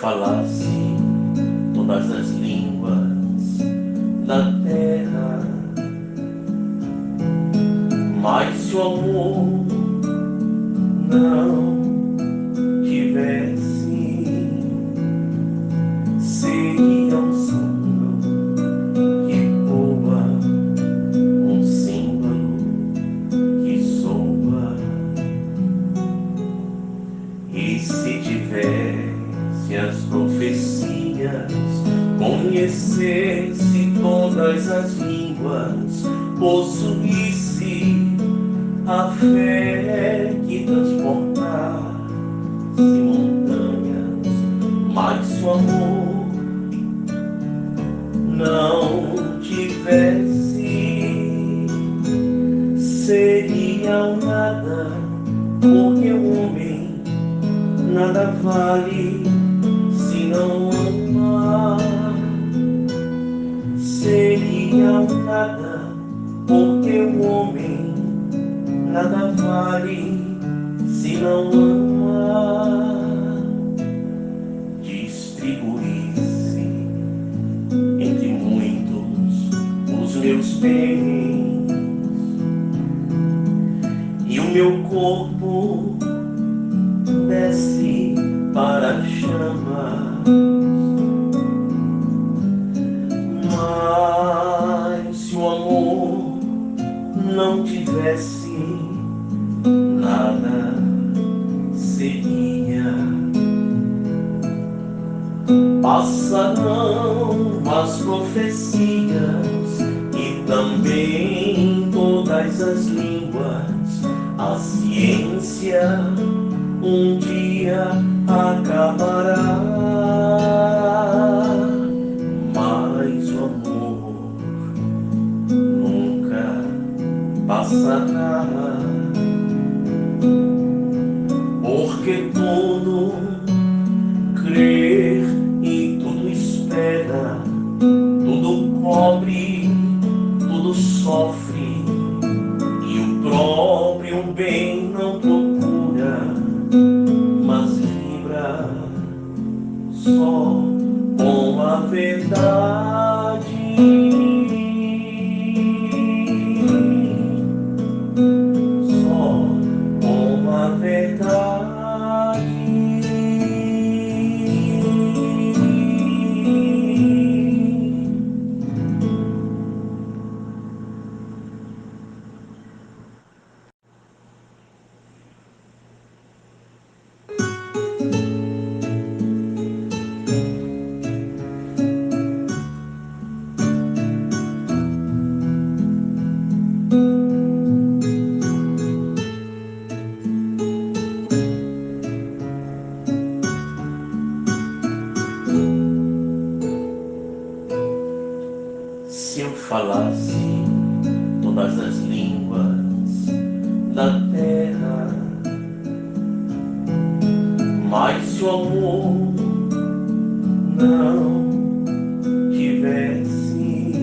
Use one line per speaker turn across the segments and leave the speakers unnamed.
falasse todas as línguas da terra, mas se o amor não tivesse, seria um sonho que voa, um símbolo que soa. E se tivesse as profecias, conhecesse todas as línguas, possuísse a fé que transportasse montanhas, mas se o amor não tivesse, seria um nada, porque o homem nada vale se não amar. Seria um nada, porque o homem nada vale se não amar. Distribuísse entre muitos os meus bens e o meu corpo desce para a chama, mas se o amor não tivesse, nada seria. Passarão as profecias e também todas as línguas, a ciência um dia acabará, mas o amor nunca passará, porque tudo crê e tudo espera, tudo cobre, tudo sofre, e o próprio bem não procura, mas vibra só com a verdade. Só com a verdade. Se eu falasse todas as línguas da terra, mas se o amor não tivesse,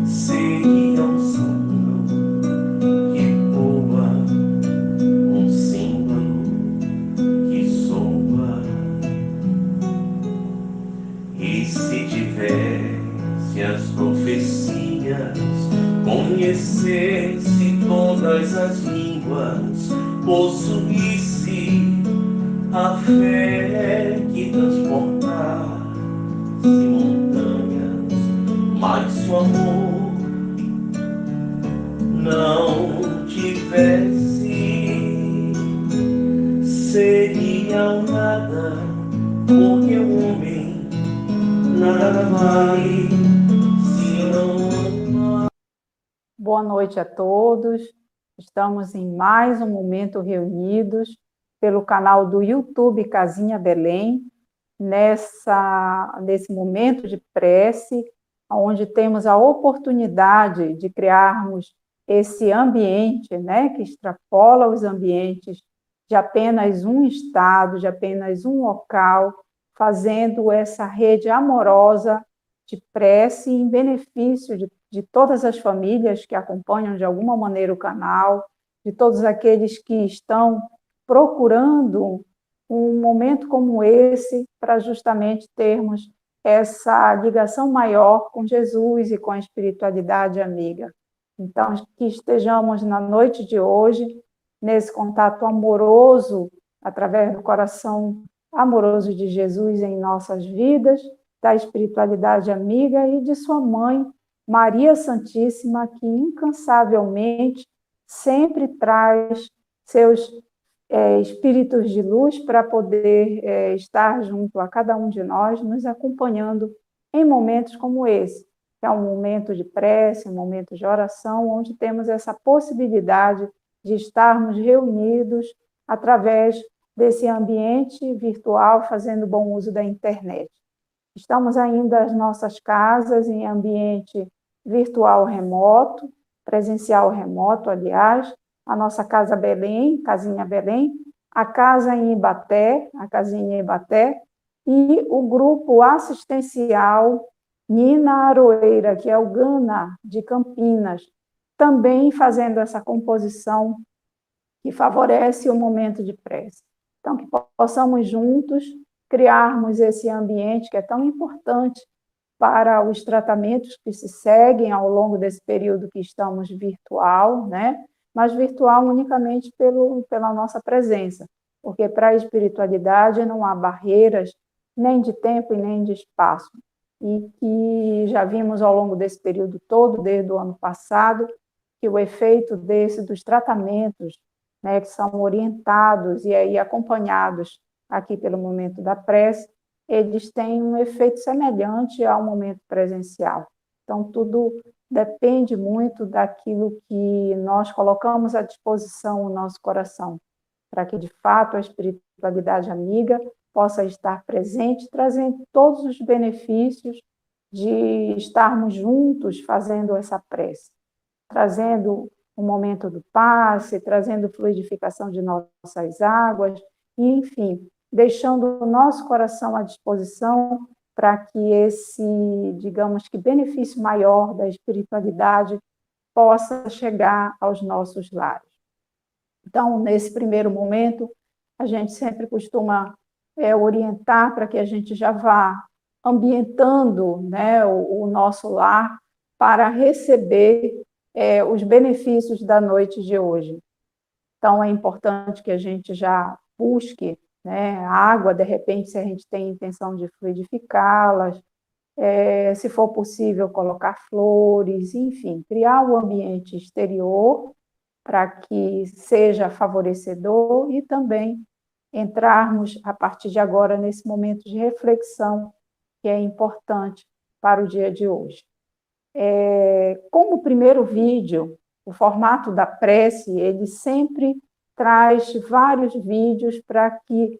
seria um sonho que voa, um símbolo que soa. E se tivesse as profecias, conhecesse todas as línguas, possuísse a fé que transportasse montanhas, mas se o amor não tivesse, seria um nada, porque o homem nada vale se não amar.
Boa noite a todos. Estamos em mais um momento reunidos pelo canal do YouTube Casinha Belém, nesse momento de prece, onde temos a oportunidade de criarmos esse ambiente, né, que extrapola os ambientes de apenas um estado, de apenas um local, fazendo essa rede amorosa de prece em benefício de todas as famílias que acompanham de alguma maneira o canal, de todos aqueles que estão procurando um momento como esse para justamente termos essa ligação maior com Jesus e com a espiritualidade amiga. Então, que estejamos na noite de hoje, nesse contato amoroso, através do coração amoroso de Jesus em nossas vidas, da espiritualidade amiga e de sua mãe, Maria Santíssima, que incansavelmente sempre traz seus espíritos de luz para poder estar junto a cada um de nós, nos acompanhando em momentos como esse, que é um momento de prece, um momento de oração, onde temos essa possibilidade de estarmos reunidos através desse ambiente virtual, fazendo bom uso da internet. Estamos ainda nas nossas casas, em ambiente virtual remoto, presencial remoto, aliás, a nossa Casa Belém, Casinha Belém, a Casa em Ibaté, a Casinha em Ibaté, e o grupo assistencial Nina Aroeira, que é o Gana de Campinas, também fazendo essa composição que favorece o momento de prece. Então, que possamos juntos criarmos esse ambiente que é tão importante para os tratamentos que se seguem ao longo desse período que estamos virtual, né? Mas virtual unicamente pela nossa presença, porque para a espiritualidade não há barreiras nem de tempo e nem de espaço, e que já vimos ao longo desse período todo, desde o ano passado, que o efeito dos tratamentos, né, que são orientados e aí acompanhados aqui pelo momento da prece, eles têm um efeito semelhante ao momento presencial. Então, tudo depende muito daquilo que nós colocamos à disposição no nosso coração, para que, de fato, a espiritualidade amiga possa estar presente, trazendo todos os benefícios de estarmos juntos fazendo essa prece, trazendo o momento do passe, trazendo fluidificação de nossas águas, e, enfim, deixando o nosso coração à disposição para que esse, digamos que, benefício maior da espiritualidade possa chegar aos nossos lares. Então, nesse primeiro momento, a gente sempre costuma orientar para que a gente já vá ambientando, né, o nosso lar para receber os benefícios da noite de hoje. Então, é importante que a gente já busque, né, a água, de repente, se a gente tem intenção de fluidificá-las, se for possível, colocar flores, enfim, criar o ambiente exterior para que seja favorecedor e também entrarmos, a partir de agora, nesse momento de reflexão que é importante para o dia de hoje. Como primeiro vídeo, o formato da prece, ele sempre traz vários vídeos para que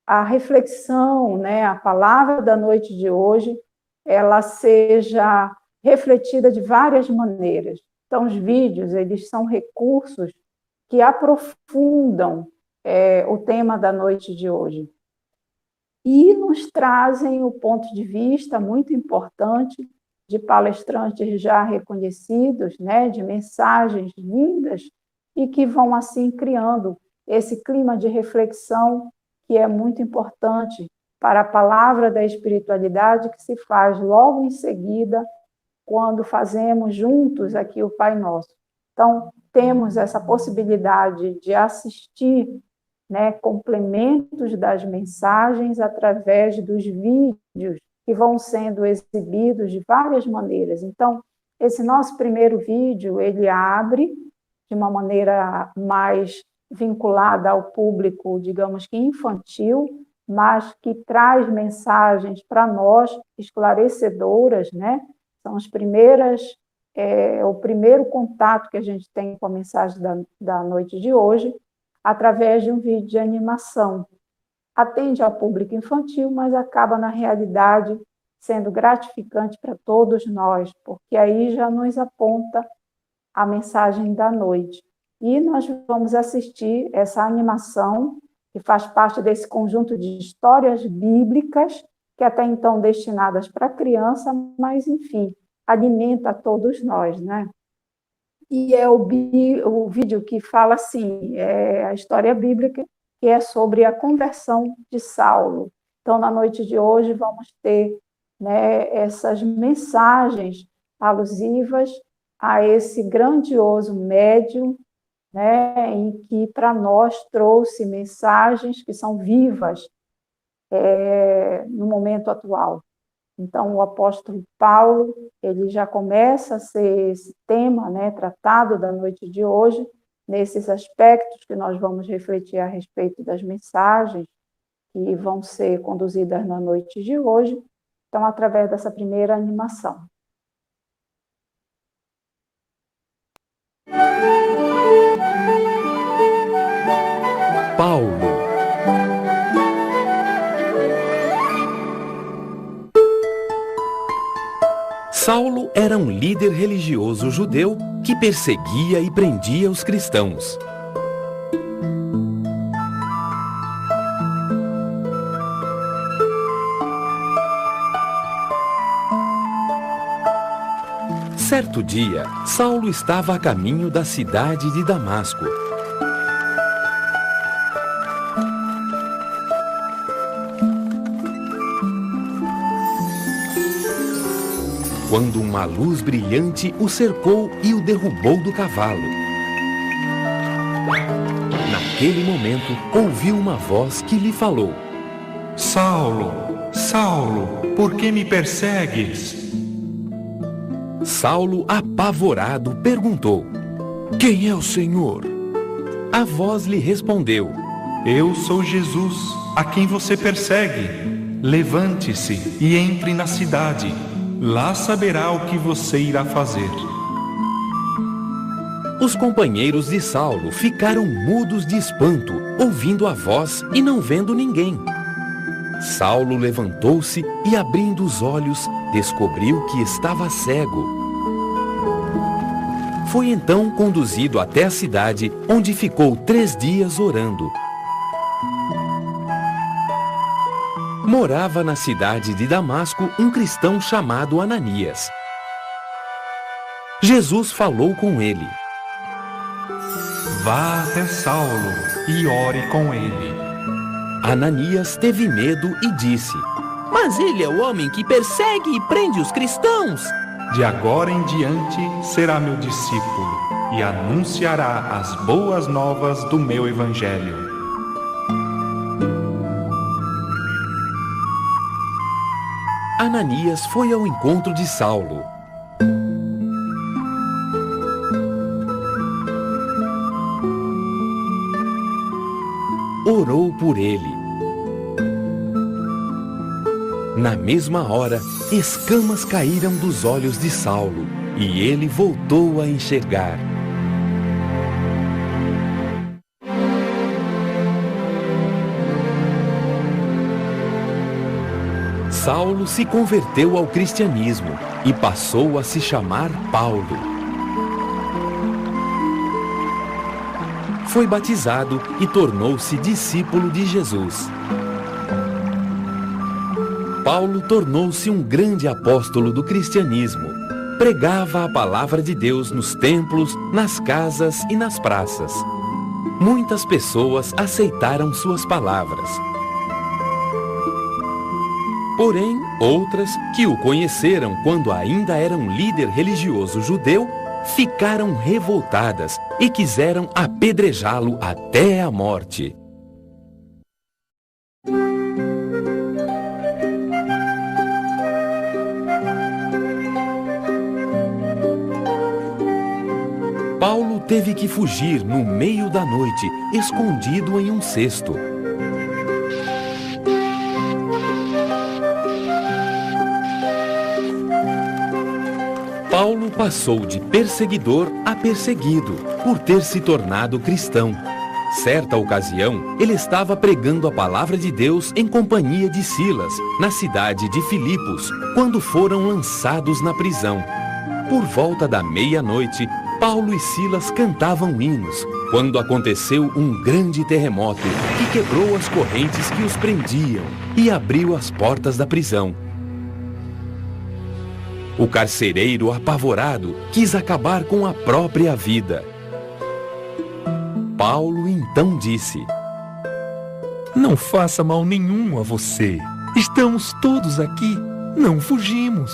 a reflexão, né, a palavra da noite de hoje, ela seja refletida de várias maneiras. Então, os vídeos, eles são recursos que aprofundam o tema da noite de hoje e nos trazem o ponto de vista muito importante de palestrantes já reconhecidos, né, de mensagens lindas e que vão, assim, criando esse clima de reflexão que é muito importante para a palavra da espiritualidade que se faz logo em seguida quando fazemos juntos aqui o Pai Nosso. Então, temos essa possibilidade de assistir, né, complementos das mensagens através dos vídeos que vão sendo exibidos de várias maneiras. Então, esse nosso primeiro vídeo, ele abre de uma maneira mais vinculada ao público, digamos que infantil, mas que traz mensagens para nós esclarecedoras, né? São as primeiras, o primeiro contato que a gente tem com a mensagem da noite de hoje, através de um vídeo de animação. Atende ao público infantil, mas acaba, na realidade, sendo gratificante para todos nós, porque aí já nos aponta a mensagem da noite. E nós vamos assistir essa animação, que faz parte desse conjunto de histórias bíblicas, que até então destinadas para criança, mas, enfim, alimenta a todos nós, né? E é o vídeo que fala assim, a história bíblica que é sobre a conversão de Saulo. Então, na noite de hoje, vamos ter, né, essas mensagens alusivas a esse grandioso médium, né, em que para nós trouxe mensagens que são vivas no momento atual. Então, o apóstolo Paulo, ele já começa a ser esse tema, né, tratado da noite de hoje, nesses aspectos que nós vamos refletir a respeito das mensagens que vão ser conduzidas na noite de hoje, então, através dessa primeira animação.
Paulo. Saulo era um líder religioso judeu que perseguia e prendia os cristãos. Certo dia, Saulo estava a caminho da cidade de Damasco. Quando uma luz brilhante o cercou e o derrubou do cavalo. Naquele momento, ouviu uma voz que lhe falou:
Saulo, Saulo, por que me persegues?
Saulo, apavorado, perguntou: Quem é o Senhor? A voz lhe respondeu:
Eu sou Jesus, a quem você persegue. Levante-se e entre na cidade. Lá saberá o que você irá fazer.
Os companheiros de Saulo ficaram mudos de espanto, ouvindo a voz e não vendo ninguém. Saulo levantou-se e, abrindo os olhos, descobriu que estava cego. Foi então conduzido até a cidade, onde ficou 3 dias orando. Morava na cidade de Damasco um cristão chamado Ananias. Jesus falou com ele:
Vá até Saulo e ore com ele.
Ananias teve medo e disse: Mas ele é o homem que persegue e prende os cristãos.
De agora em diante será meu discípulo e anunciará as boas novas do meu evangelho.
Ananias foi ao encontro de Saulo. Orou por ele. Na mesma hora, escamas caíram dos olhos de Saulo e ele voltou a enxergar. Saulo se converteu ao cristianismo e passou a se chamar Paulo. Foi batizado e tornou-se discípulo de Jesus. Paulo tornou-se um grande apóstolo do cristianismo. Pregava a palavra de Deus nos templos, nas casas e nas praças. Muitas pessoas aceitaram suas palavras. Porém, outras, que o conheceram quando ainda era um líder religioso judeu, ficaram revoltadas e quiseram apedrejá-lo até a morte. Paulo teve que fugir no meio da noite, escondido em um cesto. Paulo passou de perseguidor a perseguido, por ter se tornado cristão. Certa ocasião, ele estava pregando a palavra de Deus em companhia de Silas, na cidade de Filipos, quando foram lançados na prisão. Por volta da meia-noite, Paulo e Silas cantavam hinos, quando aconteceu um grande terremoto que quebrou as correntes que os prendiam e abriu as portas da prisão. O carcereiro, apavorado, quis acabar com a própria vida. Paulo então disse:
não faça mal nenhum a você. Estamos todos aqui, não fugimos.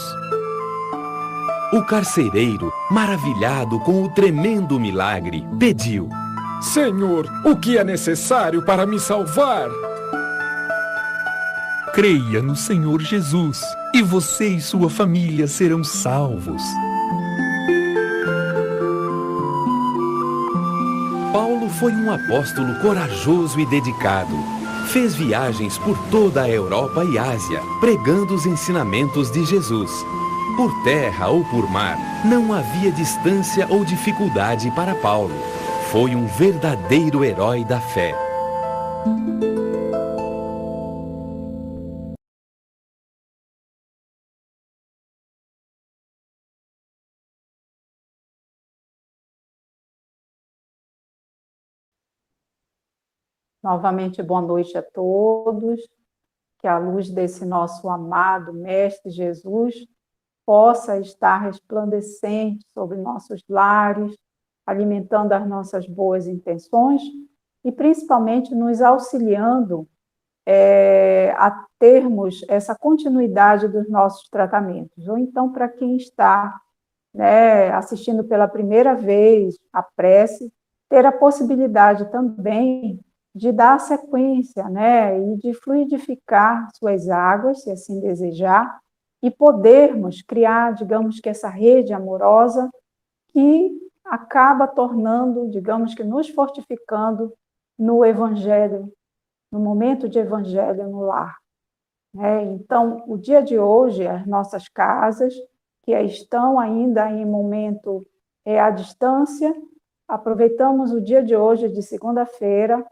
O carcereiro, maravilhado com o tremendo milagre, pediu:
Senhor, o que é necessário para me salvar?
Creia no Senhor Jesus, e você e sua família serão salvos.
Paulo foi um apóstolo corajoso e dedicado. Fez viagens por toda a Europa e Ásia, pregando os ensinamentos de Jesus. Por terra ou por mar, não havia distância ou dificuldade para Paulo. Foi um verdadeiro herói da fé.
Novamente, boa noite a todos. Que a luz desse nosso amado Mestre Jesus possa estar resplandecente sobre nossos lares, alimentando as nossas boas intenções e principalmente nos auxiliando a termos essa continuidade dos nossos tratamentos. Ou então, para quem está assistindo pela primeira vez a prece, ter a possibilidade também de dar sequência, e de fluidificar suas águas, se assim desejar, e podermos criar, digamos que essa rede amorosa que acaba tornando, digamos que nos fortificando no Evangelho, no momento de Evangelho no lar. Então, o dia de hoje, as nossas casas, que estão ainda em momento à distância, aproveitamos o dia de hoje, de segunda-feira,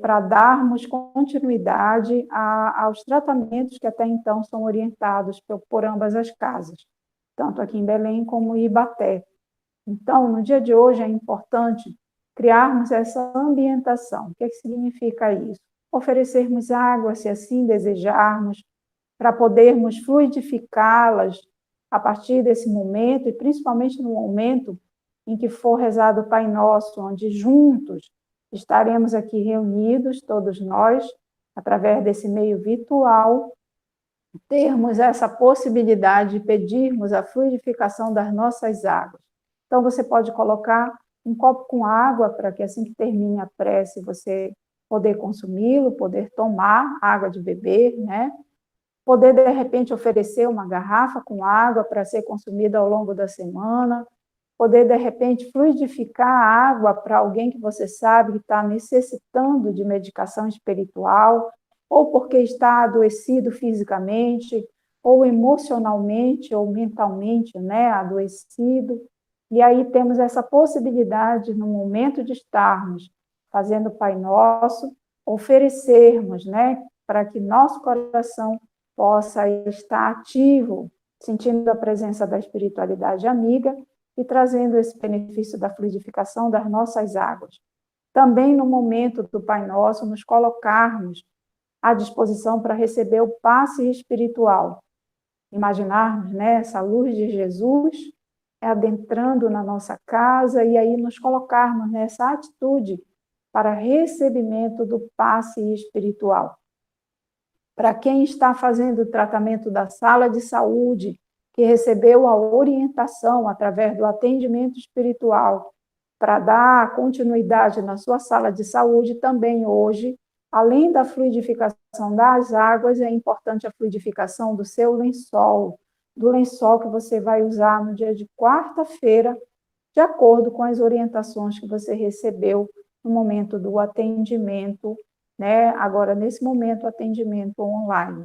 para darmos continuidade aos tratamentos que até então são orientados por ambas as casas, tanto aqui em Belém como em Ibaté. Então, no dia de hoje é importante criarmos essa ambientação. O que significa isso? Oferecermos água, se assim desejarmos, para podermos fluidificá-las a partir desse momento, e principalmente no momento em que for rezado o Pai Nosso, onde juntos estaremos aqui reunidos, todos nós, através desse meio virtual, termos essa possibilidade de pedirmos a fluidificação das nossas águas. Então, você pode colocar um copo com água, para que assim que termine a prece, você poder consumi-lo, poder tomar água de beber, Poder, de repente, oferecer uma garrafa com água para ser consumida ao longo da semana, poder, de repente, fluidificar a água para alguém que você sabe que está necessitando de medicação espiritual, ou porque está adoecido fisicamente, ou emocionalmente, ou mentalmente, adoecido. E aí temos essa possibilidade, no momento de estarmos fazendo o Pai Nosso, oferecermos, para que nosso coração possa estar ativo, sentindo a presença da espiritualidade amiga, e trazendo esse benefício da fluidificação das nossas águas. Também no momento do Pai Nosso, nos colocarmos à disposição para receber o passe espiritual. Imaginarmos essa luz de Jesus adentrando na nossa casa e aí nos colocarmos nessa atitude para recebimento do passe espiritual. Para quem está fazendo o tratamento da sala de saúde, que recebeu a orientação através do atendimento espiritual para dar continuidade na sua sala de saúde, também hoje, além da fluidificação das águas, é importante a fluidificação do seu lençol, do lençol que você vai usar no dia de quarta-feira, de acordo com as orientações que você recebeu no momento do atendimento, agora, nesse momento, atendimento online,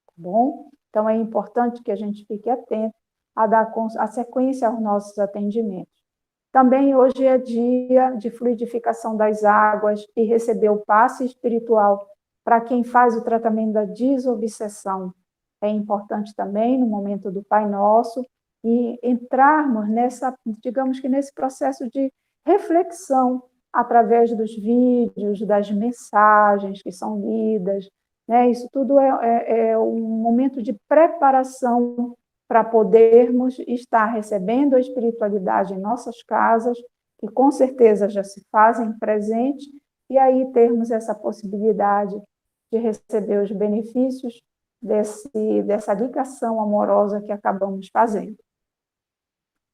tá bom? Então, é importante que a gente fique atento a dar a sequência aos nossos atendimentos. Também hoje é dia de fluidificação das águas e receber o passe espiritual para quem faz o tratamento da desobsessão. É importante também, no momento do Pai Nosso, e entrarmos digamos que nesse processo de reflexão através dos vídeos, das mensagens que são lidas, Isso tudo é um momento de preparação para podermos estar recebendo a espiritualidade em nossas casas, que com certeza já se fazem presente, e aí termos essa possibilidade de receber os benefícios dessa ligação amorosa que acabamos fazendo.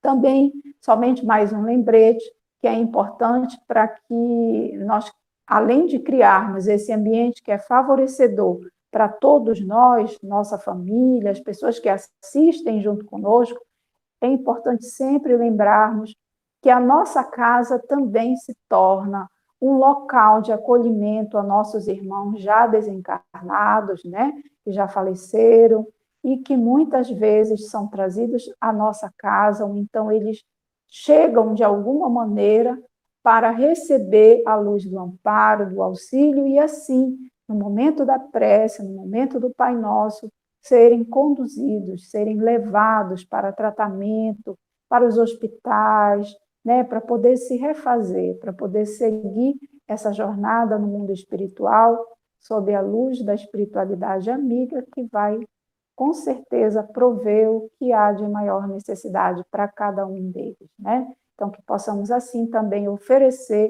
Também, somente mais um lembrete, que é importante para que nós, além de criarmos esse ambiente que é favorecedor para todos nós, nossa família, as pessoas que assistem junto conosco, é importante sempre lembrarmos que a nossa casa também se torna um local de acolhimento a nossos irmãos já desencarnados, né, que já faleceram, e que muitas vezes são trazidos à nossa casa, ou então eles chegam de alguma maneira para receber a luz do amparo, do auxílio, e assim, no momento da prece, no momento do Pai Nosso, serem conduzidos, serem levados para tratamento, para os hospitais, né, para poder se refazer, para poder seguir essa jornada no mundo espiritual, sob a luz da espiritualidade amiga, que vai, com certeza, prover o que há de maior necessidade para cada um deles, né? Então, que possamos, assim, também oferecer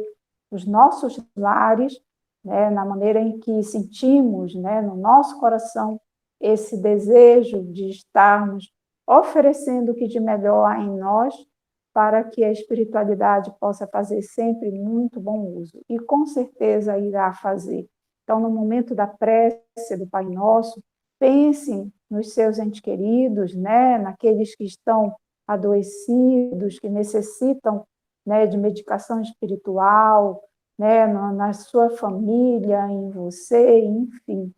os nossos lares, né, na maneira em que sentimos, né, no nosso coração, esse desejo de estarmos oferecendo o que de melhor há em nós, para que a espiritualidade possa fazer sempre muito bom uso. E com certeza irá fazer. Então, no momento da prece do Pai Nosso, pensem nos seus entes queridos, né, naqueles que estão adoecidos, que necessitam, né, de medicação espiritual, né, na sua família, em você, enfim,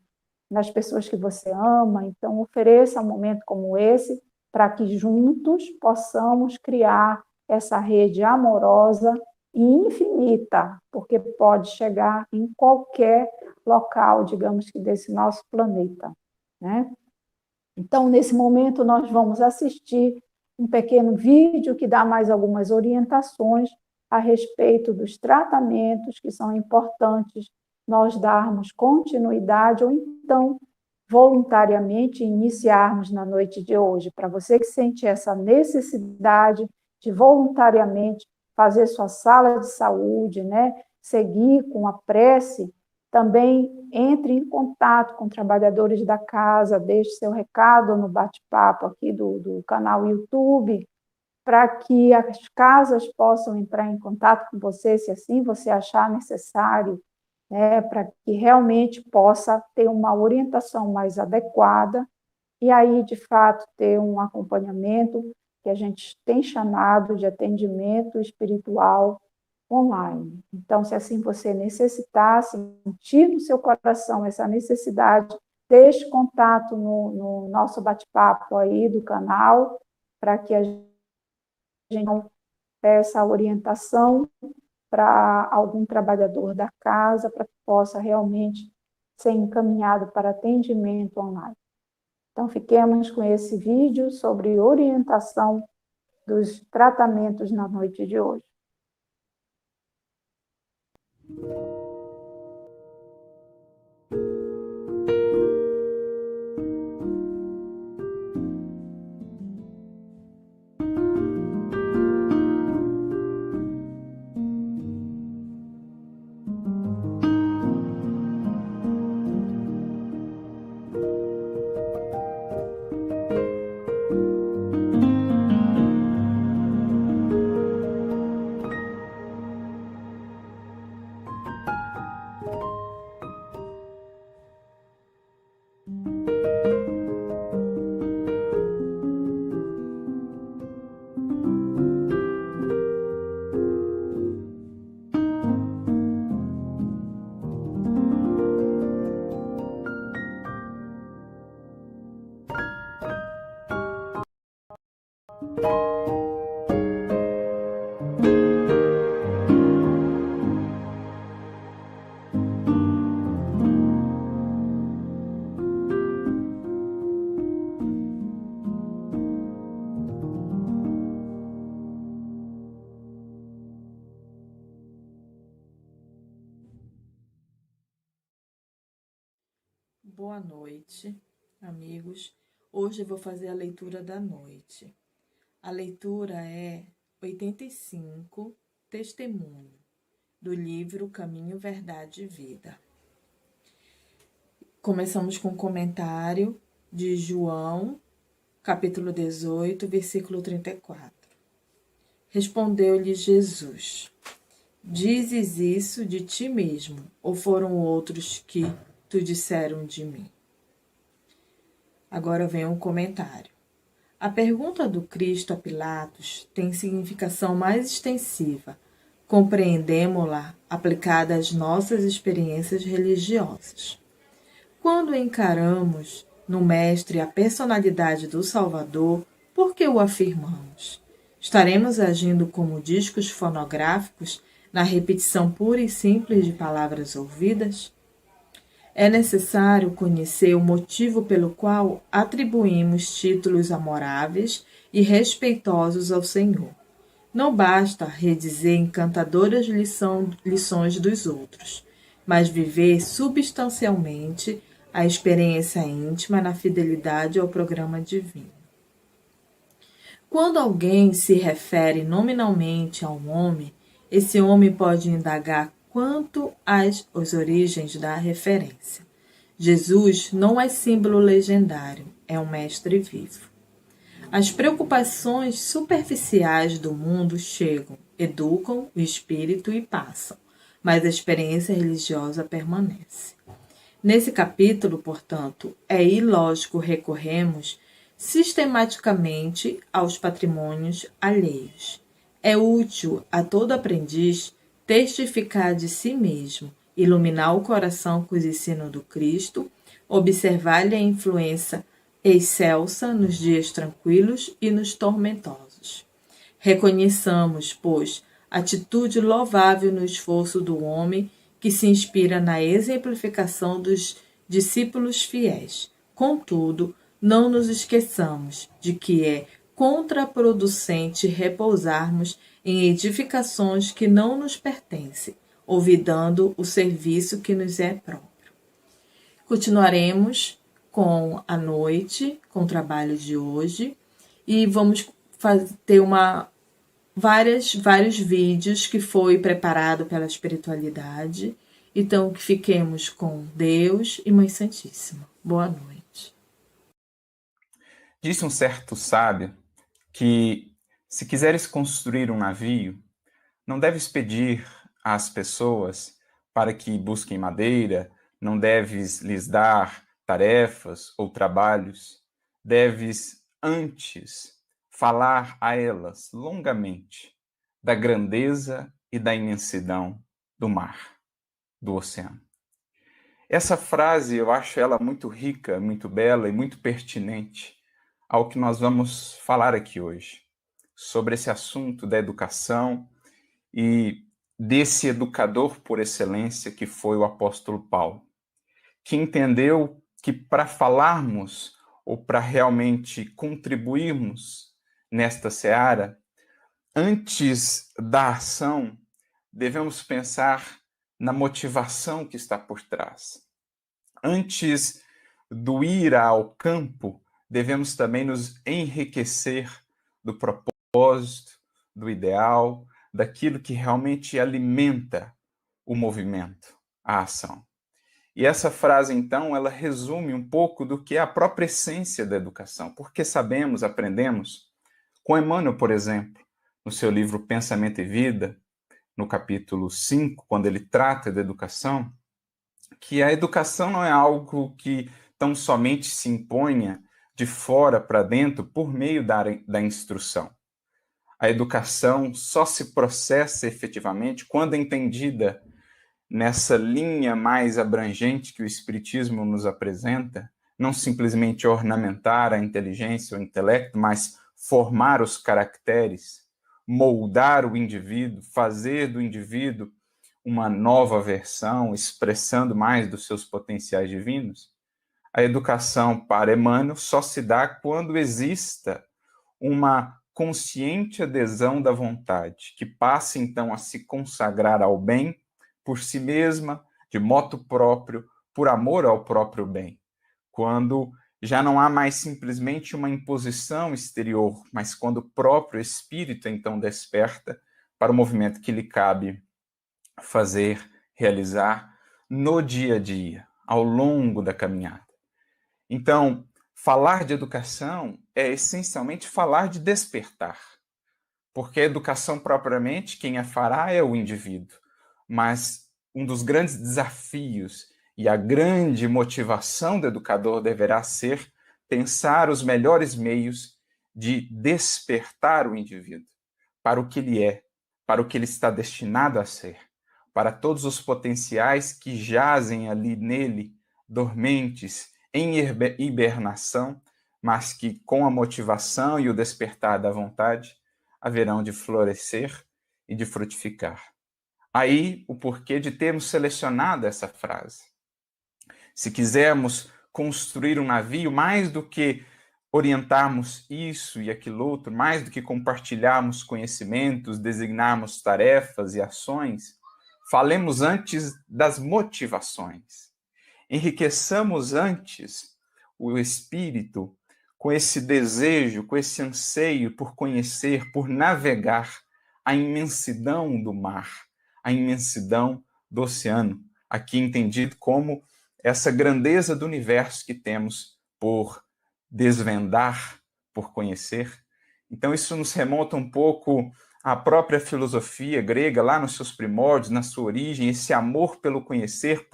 nas pessoas que você ama. Então, ofereça um momento como esse para que juntos possamos criar essa rede amorosa e infinita, porque pode chegar em qualquer local, digamos que desse nosso planeta, né? Então, nesse momento, nós vamos assistir um pequeno vídeo que dá mais algumas orientações a respeito dos tratamentos que são importantes nós darmos continuidade ou então voluntariamente iniciarmos na noite de hoje. Para você que sente essa necessidade de voluntariamente fazer sua sala de saúde, né, seguir com a prece, também entre em contato com trabalhadores da casa, deixe seu recado no bate-papo aqui do canal YouTube, para que as casas possam entrar em contato com você, se assim você achar necessário, né, para que realmente possa ter uma orientação mais adequada e aí, de fato, ter um acompanhamento que a gente tem chamado de atendimento espiritual online. Então, se assim você necessitar, sentir no seu coração essa necessidade, deixe contato no nosso bate-papo aí do canal, para que a gente peça orientação para algum trabalhador da casa, para que possa realmente ser encaminhado para atendimento online. Então, fiquemos com esse vídeo sobre orientação dos tratamentos na noite de hoje.
Boa noite, amigos. Hoje eu vou fazer a leitura da noite. A leitura é 85, Testemunho, do livro Caminho, Verdade e Vida. começamos com o comentário de João, capítulo 18, versículo 34. Respondeu-lhe Jesus: Dizes isso de ti mesmo, ou foram outros que tu disseram de mim? Agora vem um comentário. A pergunta do Cristo a Pilatos tem significação mais extensiva. Compreendemo-la aplicada às nossas experiências religiosas. Quando encaramos no Mestre a personalidade do Salvador, por que o afirmamos? Estaremos agindo como discos fonográficos na repetição pura e simples de palavras ouvidas? É necessário conhecer o motivo pelo qual atribuímos títulos amoráveis e respeitosos ao Senhor. Não basta redizer encantadoras lições dos outros, mas viver substancialmente a experiência íntima na fidelidade ao programa divino. Quando alguém se refere nominalmente a um homem, esse homem pode indagar quanto às origens da referência. Jesus não é símbolo legendário, é um mestre vivo. As preocupações superficiais do mundo chegam, educam o espírito e passam, mas a experiência religiosa permanece. Nesse capítulo, portanto, é ilógico recorrermos sistematicamente aos patrimônios alheios. É útil a todo aprendiz testificar de si mesmo, iluminar o coração com os ensinos do Cristo, observar-lhe a influência excelsa nos dias tranquilos e nos tormentosos. Reconheçamos, pois, atitude louvável no esforço do homem que se inspira na exemplificação dos discípulos fiéis. Contudo, não nos esqueçamos de que é contraproducente repousarmos em edificações que não nos pertencem, olvidando o serviço que nos é próprio. Continuaremos com a noite, com o trabalho de hoje, e vamos ter vários vídeos que foi preparado pela espiritualidade. Então, que fiquemos com Deus e Mãe Santíssima. Boa noite.
Disse um certo sábio que, se quiseres construir um navio, não deves pedir às pessoas para que busquem madeira, não deves lhes dar tarefas ou trabalhos, deves antes falar a elas longamente da grandeza e da imensidão do mar, do oceano. Essa frase, eu acho ela muito rica, muito bela e muito pertinente ao que nós vamos falar aqui hoje, sobre esse assunto da educação e desse educador por excelência que foi o apóstolo Paulo, que entendeu que para falarmos ou para realmente contribuirmos nesta seara, antes da ação, devemos pensar na motivação que está por trás. Antes do ir ao campo, devemos também nos enriquecer do propósito, do ideal, daquilo que realmente alimenta o movimento, a ação. E essa frase, então, ela resume um pouco do que é a própria essência da educação, porque sabemos, aprendemos, com Emmanuel, por exemplo, no seu livro Pensamento e Vida, no capítulo 5, quando ele trata da educação, que a educação não é algo que tão somente se imponha de fora para dentro por meio da instrução. A educação só se processa efetivamente quando é entendida nessa linha mais abrangente que o Espiritismo nos apresenta, não simplesmente ornamentar a inteligência ou o intelecto, mas formar os caracteres, moldar o indivíduo, fazer do indivíduo uma nova versão, expressando mais dos seus potenciais divinos. A educação, para Emmanuel, só se dá quando exista uma consciente adesão da vontade, que passe então a se consagrar ao bem por si mesma, de moto próprio, por amor ao próprio bem. Quando já não há mais simplesmente uma imposição exterior, mas quando o próprio espírito então desperta para o movimento que lhe cabe fazer, realizar no dia a dia, ao longo da caminhada. Então, falar de educação é essencialmente falar de despertar, porque a educação propriamente, quem a fará é o indivíduo, mas um dos grandes desafios e a grande motivação do educador deverá ser pensar os melhores meios de despertar o indivíduo para o que ele é, para o que ele está destinado a ser, para todos os potenciais que jazem ali nele, dormentes, em hibernação, mas que com a motivação e o despertar da vontade haverão de florescer e de frutificar. Aí o porquê de termos selecionado essa frase. Se quisermos construir um navio, mais do que orientarmos isso e aquilo outro, mais do que compartilharmos conhecimentos, designarmos tarefas e ações, falemos antes das motivações. Enriqueçamos antes o espírito com esse desejo, com esse anseio por conhecer, por navegar a imensidão do mar, a imensidão do oceano, aqui entendido como essa grandeza do universo que temos por desvendar, por conhecer. Então isso nos remonta um pouco à própria filosofia grega, lá nos seus primórdios, na sua origem, esse amor pelo conhecer,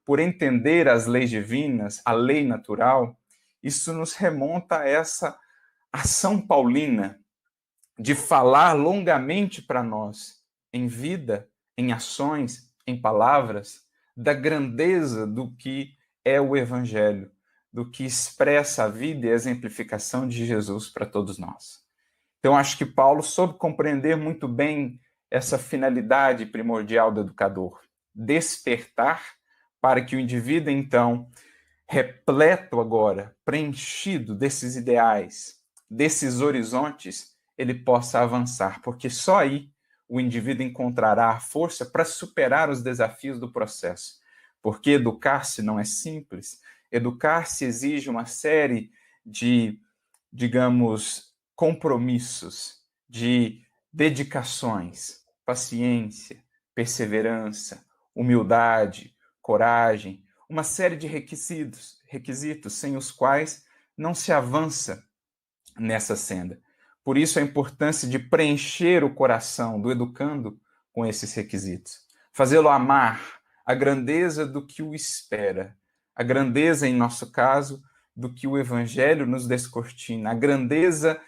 por entender as leis divinas, a lei natural. Isso nos remonta a essa ação paulina de falar longamente para nós, em vida, em ações, em palavras, da grandeza do que é o Evangelho, do que expressa a vida e a exemplificação de Jesus para todos nós. Então, acho que Paulo soube compreender muito bem essa finalidade primordial do educador, despertar para que o indivíduo, então, repleto agora, preenchido desses ideais, desses horizontes, ele possa avançar, porque só aí o indivíduo encontrará a força para superar os desafios do processo. Porque educar-se não é simples, educar-se exige uma série de, digamos, compromissos, de dedicações, paciência, perseverança, humildade, coragem, uma série de requisitos sem os quais não se avança nessa senda. Por isso a importância de preencher o coração do educando com esses requisitos. Fazê-lo amar a grandeza do que o espera, a grandeza, em nosso caso, do que o Evangelho nos descortina, a grandeza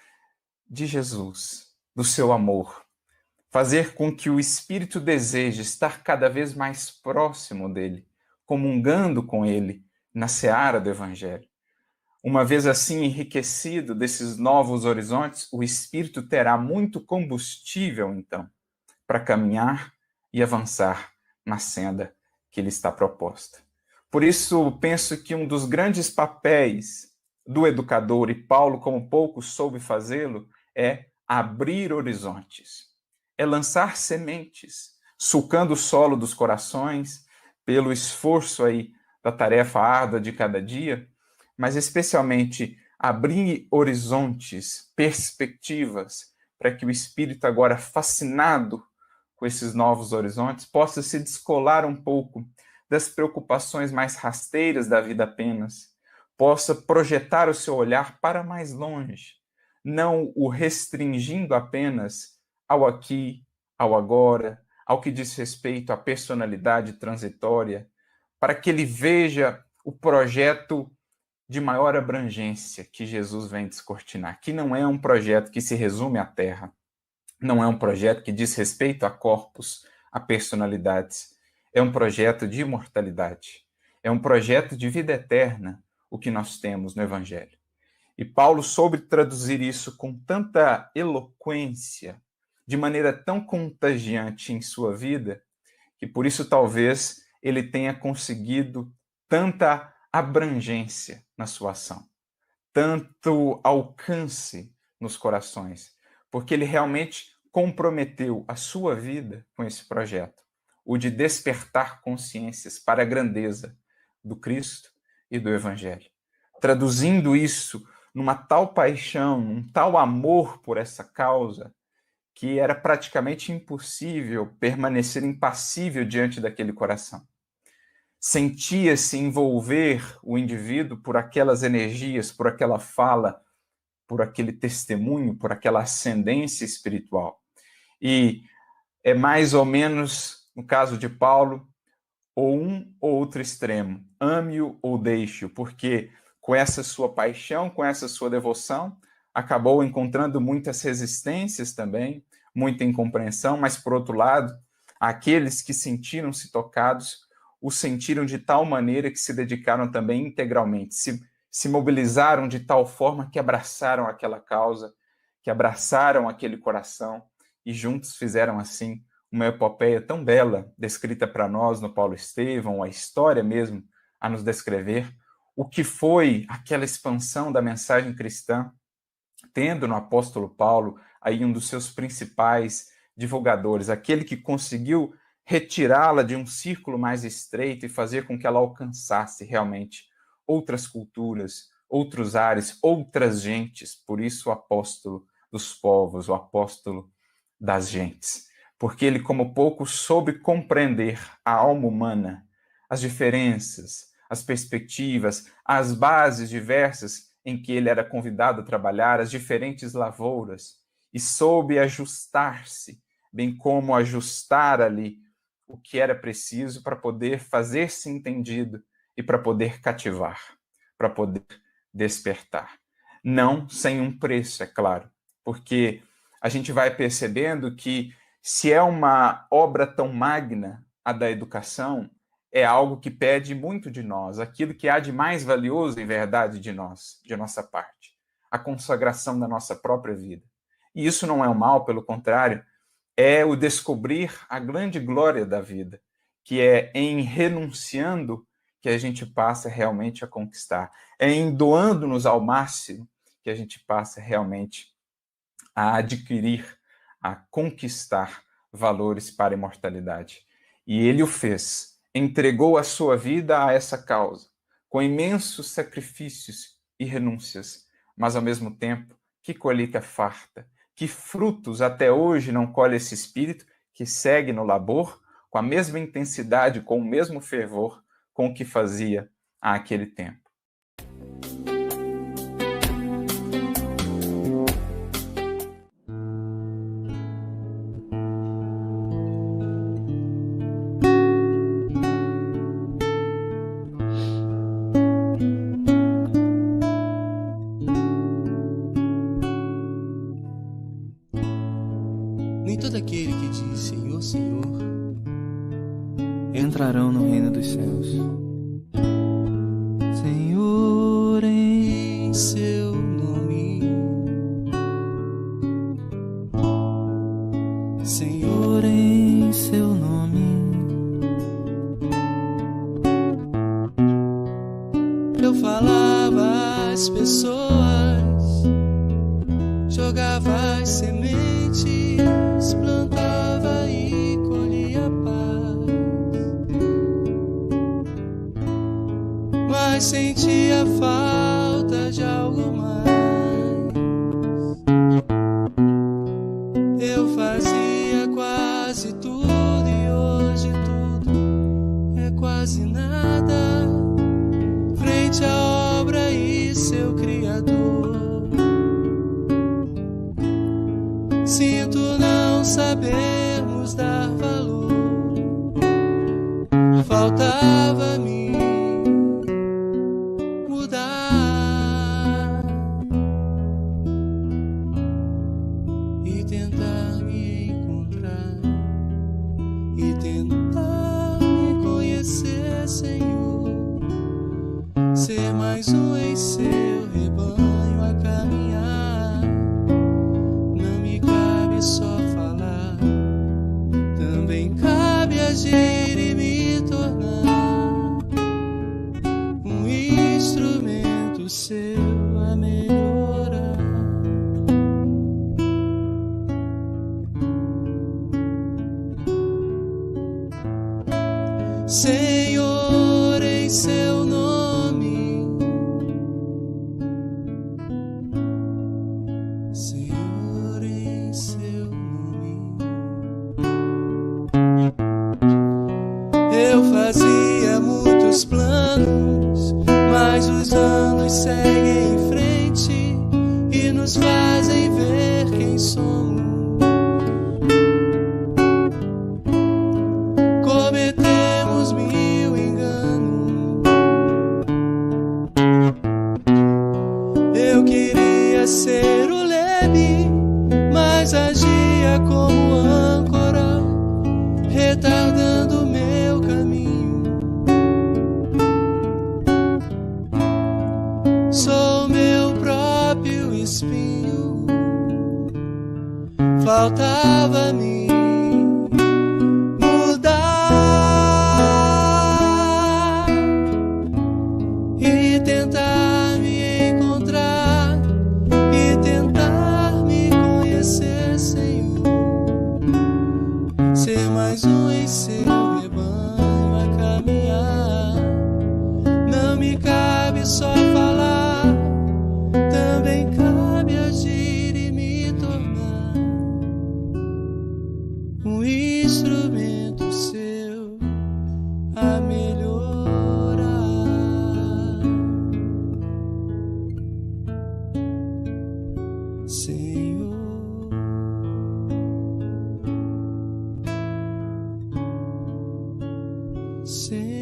de Jesus, do seu amor. Fazer com que o Espírito deseje estar cada vez mais próximo dele, comungando com ele na seara do Evangelho. Uma vez assim enriquecido desses novos horizontes, o Espírito terá muito combustível, então, para caminhar e avançar na senda que lhe está proposta. Por isso, penso que um dos grandes papéis do educador, e Paulo, como pouco soube fazê-lo, é abrir horizontes, é lançar sementes, sulcando o solo dos corações, pelo esforço aí da tarefa árdua de cada dia, mas especialmente abrir horizontes, perspectivas, para que o espírito agora fascinado com esses novos horizontes possa se descolar um pouco das preocupações mais rasteiras da vida apenas, possa projetar o seu olhar para mais longe, não o restringindo apenas ao aqui, ao agora, ao que diz respeito à personalidade transitória, para que ele veja o projeto de maior abrangência que Jesus vem descortinar, que não é um projeto que se resume à Terra, não é um projeto que diz respeito a corpos, a personalidades, é um projeto de imortalidade, é um projeto de vida eterna, o que nós temos no Evangelho. E Paulo soube traduzir isso com tanta eloquência, de maneira tão contagiante em sua vida, que por isso talvez ele tenha conseguido tanta abrangência na sua ação, tanto alcance nos corações, porque ele realmente comprometeu a sua vida com esse projeto, o de despertar consciências para a grandeza do Cristo e do Evangelho. Traduzindo isso numa tal paixão, um tal amor por essa causa, que era praticamente impossível permanecer impassível diante daquele coração. sentia-se envolver o indivíduo por aquelas energias, por aquela fala, por aquele testemunho, por aquela ascendência espiritual. E é mais ou menos, no caso de Paulo, ou um ou outro extremo, ame-o ou deixe-o, porque com essa sua paixão, com essa sua devoção, acabou encontrando muitas resistências também, muita incompreensão, mas, por outro lado, aqueles que sentiram-se tocados, o sentiram de tal maneira que se dedicaram também integralmente, se mobilizaram de tal forma que abraçaram aquela causa, que abraçaram aquele coração e juntos fizeram assim uma epopeia tão bela, descrita para nós no Paulo Estevão, a história mesmo a nos descrever o que foi aquela expansão da mensagem cristã, tendo no apóstolo Paulo aí um dos seus principais divulgadores, aquele que conseguiu retirá-la de um círculo mais estreito e fazer com que ela alcançasse realmente outras culturas, outros ares, outras gentes. Por isso o apóstolo dos povos, o apóstolo das gentes. Porque ele, como pouco, soube compreender a alma humana, as diferenças, as perspectivas, as bases diversas em que ele era convidado a trabalhar, as diferentes lavouras, e soube ajustar-se, bem como ajustar ali o que era preciso para poder fazer-se entendido e para poder cativar, para poder despertar. Não sem um preço, é claro, porque a gente vai percebendo que se é uma obra tão magna, a da educação, é algo que pede muito de nós, aquilo que há de mais valioso, em verdade, de nós, de nossa parte, a consagração da nossa própria vida. E isso não é um mal, pelo contrário, é o descobrir a grande glória da vida, que é em renunciando que a gente passa realmente a conquistar, é em doando-nos ao máximo que a gente passa realmente a adquirir, a conquistar valores para a imortalidade. E ele o fez, entregou a sua vida a essa causa, com imensos sacrifícios e renúncias, mas ao mesmo tempo, que colheita farta, que frutos até hoje não colhe esse espírito que segue no labor com a mesma intensidade, com o mesmo fervor com o que fazia àquele tempo.
Nem todo aquele que diz Senhor, Senhor
entrarão no reino dos céus. Senhor, em
seu nome,
Senhor, em seu nome,
eu falava às pessoas, jogava as sementes, plantava e colhia paz, mas sentia falta de algo mais. Eu fazia quase tudo e hoje tudo é quase nada frente à obra e seu Criador. Sinto não sabermos dar valor, faltava-me mudar e tentar me encontrar e tentar me conhecer, Senhor, ser mais um em seu rebanho a caminhar. Não me cabe só falar, também cabe agir e me tornar um instrumento seu a melhorar. Senhor, em seu nome, Senhor, em seu nome, eu fazia muito temos planos, mas os anos seguem em frente e nos fazem ver quem somos. Cometemos mil enganos. Eu queria ser o leme, mas agia como âncora, retardando meu caminho. Sou meu próprio espinho. Faltava-me mudar e tentar me encontrar e tentar me conhecer, Senhor. Ser mais um em seu rebanho a caminhar. Não me cabe só falar, também cabe agir e me tornar um instrumento seu a melhorar. Senhor, Senhor.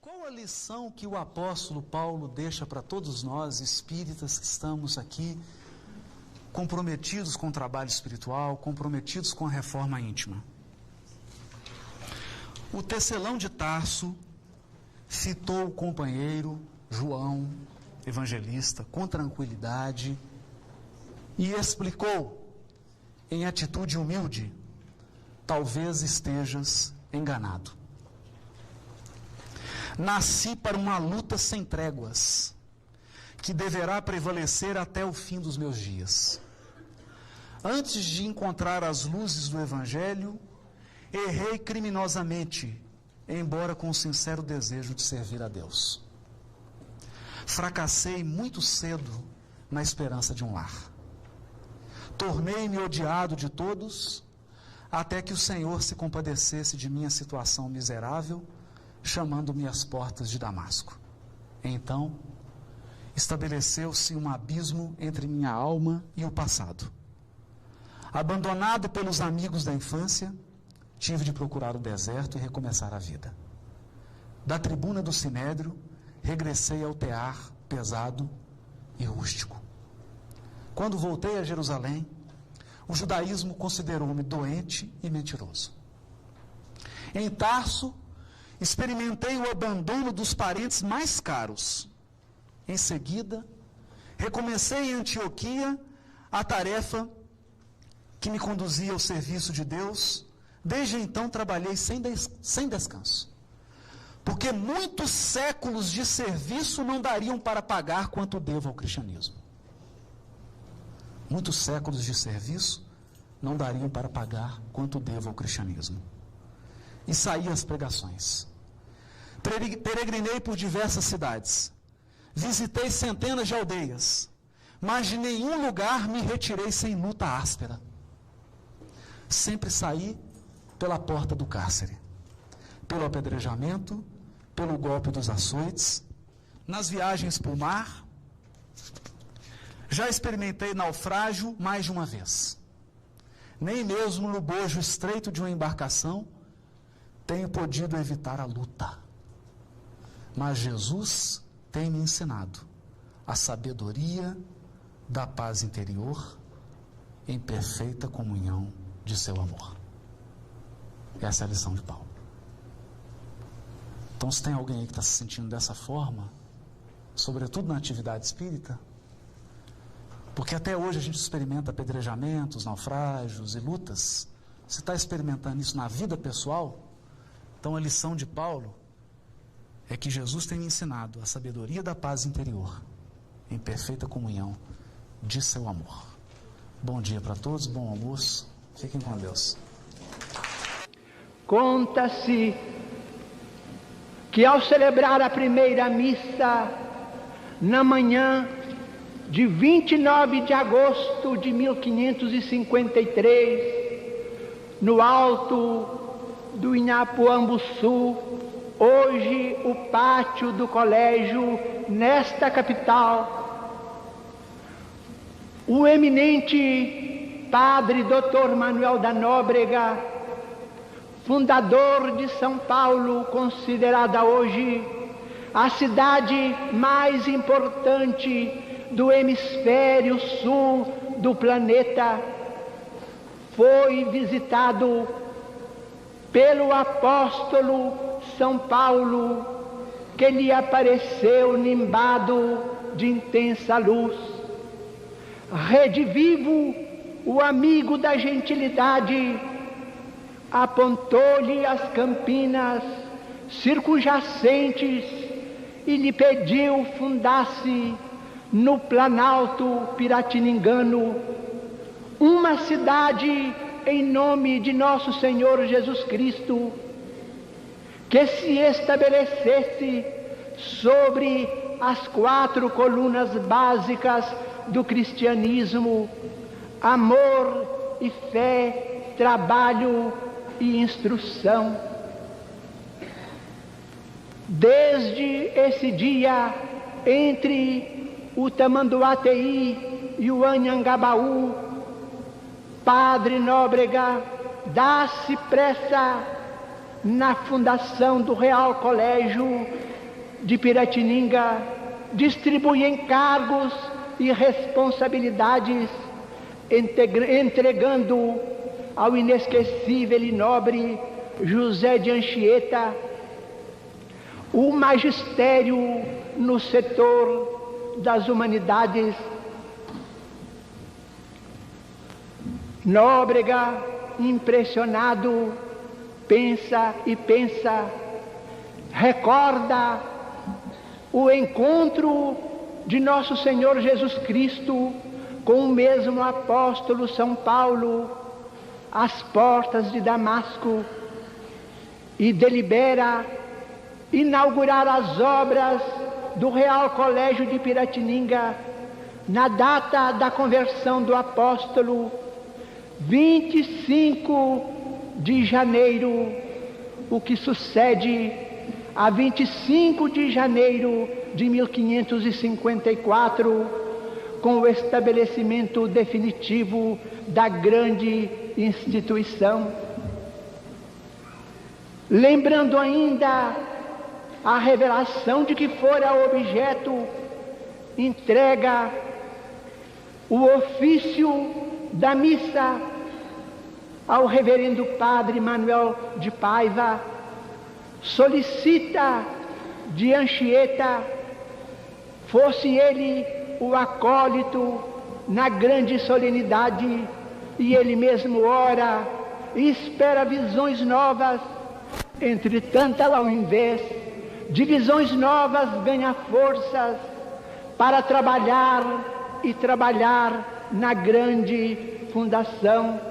Qual a lição que o apóstolo Paulo deixa para todos nós, espíritas que estamos aqui, comprometidos com o trabalho espiritual, comprometidos com a reforma íntima? O Tecelão de Tarso citou o companheiro João, evangelista, com tranquilidade e explicou, em atitude humilde: talvez estejas enganado. Nasci para uma luta sem tréguas, que deverá prevalecer até o fim dos meus dias. Antes de encontrar as luzes do Evangelho, errei criminosamente, embora com o sincero desejo de servir a Deus. Fracassei muito cedo na esperança de um lar. Tornei-me odiado de todos, até que o Senhor se compadecesse de minha situação miserável, chamando-me às portas de Damasco. Então, estabeleceu-se um abismo entre minha alma e o passado. Abandonado pelos amigos da infância, tive de procurar o deserto e recomeçar a vida. Da tribuna do Sinédrio, regressei ao tear pesado e rústico. Quando voltei a Jerusalém, o judaísmo considerou-me doente e mentiroso. Em Tarso, experimentei o abandono dos parentes mais caros. Em seguida, recomecei em Antioquia a tarefa que me conduzia ao serviço de Deus. Desde então trabalhei sem descanso, porque muitos séculos de serviço não dariam para pagar quanto devo ao cristianismo. Muitos séculos de serviço não dariam para pagar quanto devo ao cristianismo. E saí às pregações. Peregrinei por diversas cidades. Visitei centenas de aldeias, mas de nenhum lugar me retirei sem luta áspera. Sempre saí pela porta do cárcere, pelo apedrejamento, pelo golpe dos açoites, nas viagens por mar. Já experimentei naufrágio mais de uma vez. Nem mesmo no bojo estreito de uma embarcação tenho podido evitar a luta. Mas Jesus tem me ensinado a sabedoria da paz interior em perfeita comunhão de seu amor. Essa é a lição de Paulo. Então, se tem alguém aí que está se sentindo dessa forma, sobretudo na atividade espírita, porque até hoje a gente experimenta apedrejamentos, naufrágios e lutas, se está experimentando isso na vida pessoal, então a lição de Paulo é que Jesus tem me ensinado a sabedoria da paz interior, em perfeita comunhão de seu amor. Bom dia para todos, bom almoço, fiquem com Deus.
Conta-se que ao celebrar a primeira missa, na manhã de 29 de agosto de 1553, no alto do Inhapuambuçu, hoje o pátio do colégio nesta capital, o eminente padre Dr. Manuel da Nóbrega, fundador de São Paulo, considerada hoje a cidade mais importante do hemisfério sul do planeta, foi visitado pelo apóstolo São Paulo, que lhe apareceu nimbado de intensa luz. Redivivo, o amigo da gentilidade, apontou-lhe as campinas circunjacentes e lhe pediu fundasse no Planalto Piratiningano uma cidade em nome de nosso Senhor Jesus Cristo, que se estabelecesse sobre as 4 colunas básicas do cristianismo: amor e fé, trabalho e instrução. Desde esse dia, entre o Tamanduateí e o Anhangabaú, Padre Nóbrega dá-se pressa na fundação do Real Colégio de Piratininga, distribui encargos e responsabilidades, entregando ao inesquecível e nobre José de Anchieta o magistério no setor das humanidades. Nóbrega, impressionado, pensa e pensa, recorda o encontro de nosso Senhor Jesus Cristo com o mesmo apóstolo São Paulo às portas de Damasco e delibera inaugurar as obras do Real Colégio de Piratininga na data da conversão do apóstolo, 25 de janeiro, o que sucede a 25 de janeiro de 1554, com o estabelecimento definitivo da grande instituição. Lembrando ainda a revelação de que fora objeto, entrega o ofício da missa ao reverendo Padre Manuel de Paiva, solicita de Anchieta fosse ele o acólito na grande solenidade, e ele mesmo ora e espera visões novas. Entretanto, ao invés de visões novas, ganha forças para trabalhar e trabalhar na grande fundação.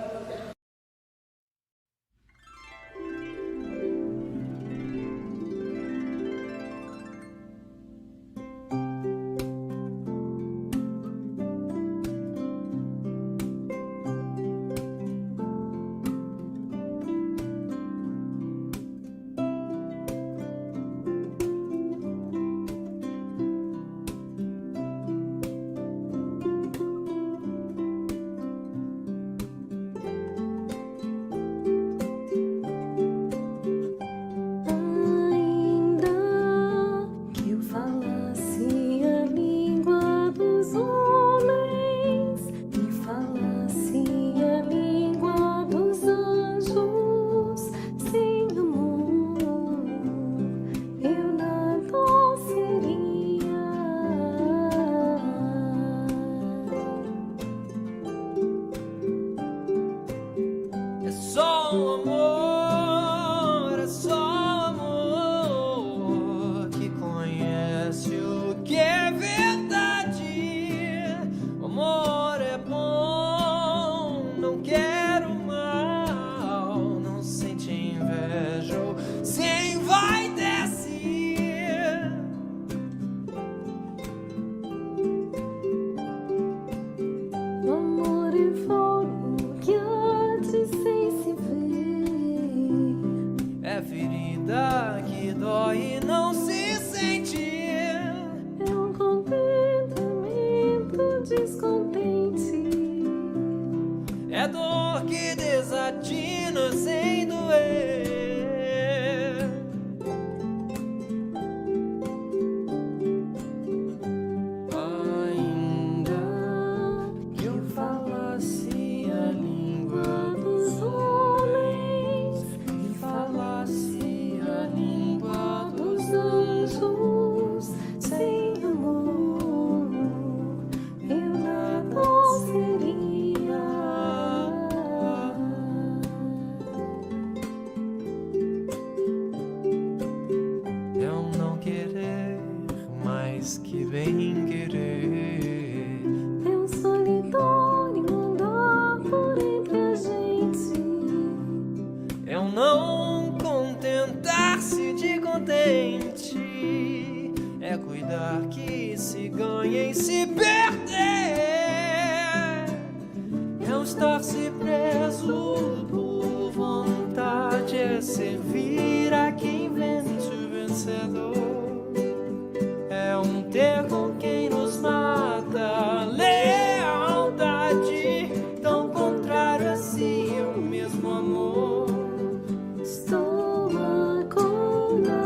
dor que desatina sem doer. Ainda que eu falasse a língua dos homens e falasse a língua dos anjos, sem amor eu nada seria. Eu não querer mais que bem querer.
Teu solitário andar por entre a gente.
Eu não contentar-se de contente. É cuidar que se ganha e se perder. É estar-se preso por vontade. É servir a quem vence o vencedor. É um ter com quem nos mata. Lealdade tão contrário a si é o mesmo amor.
Estou acordado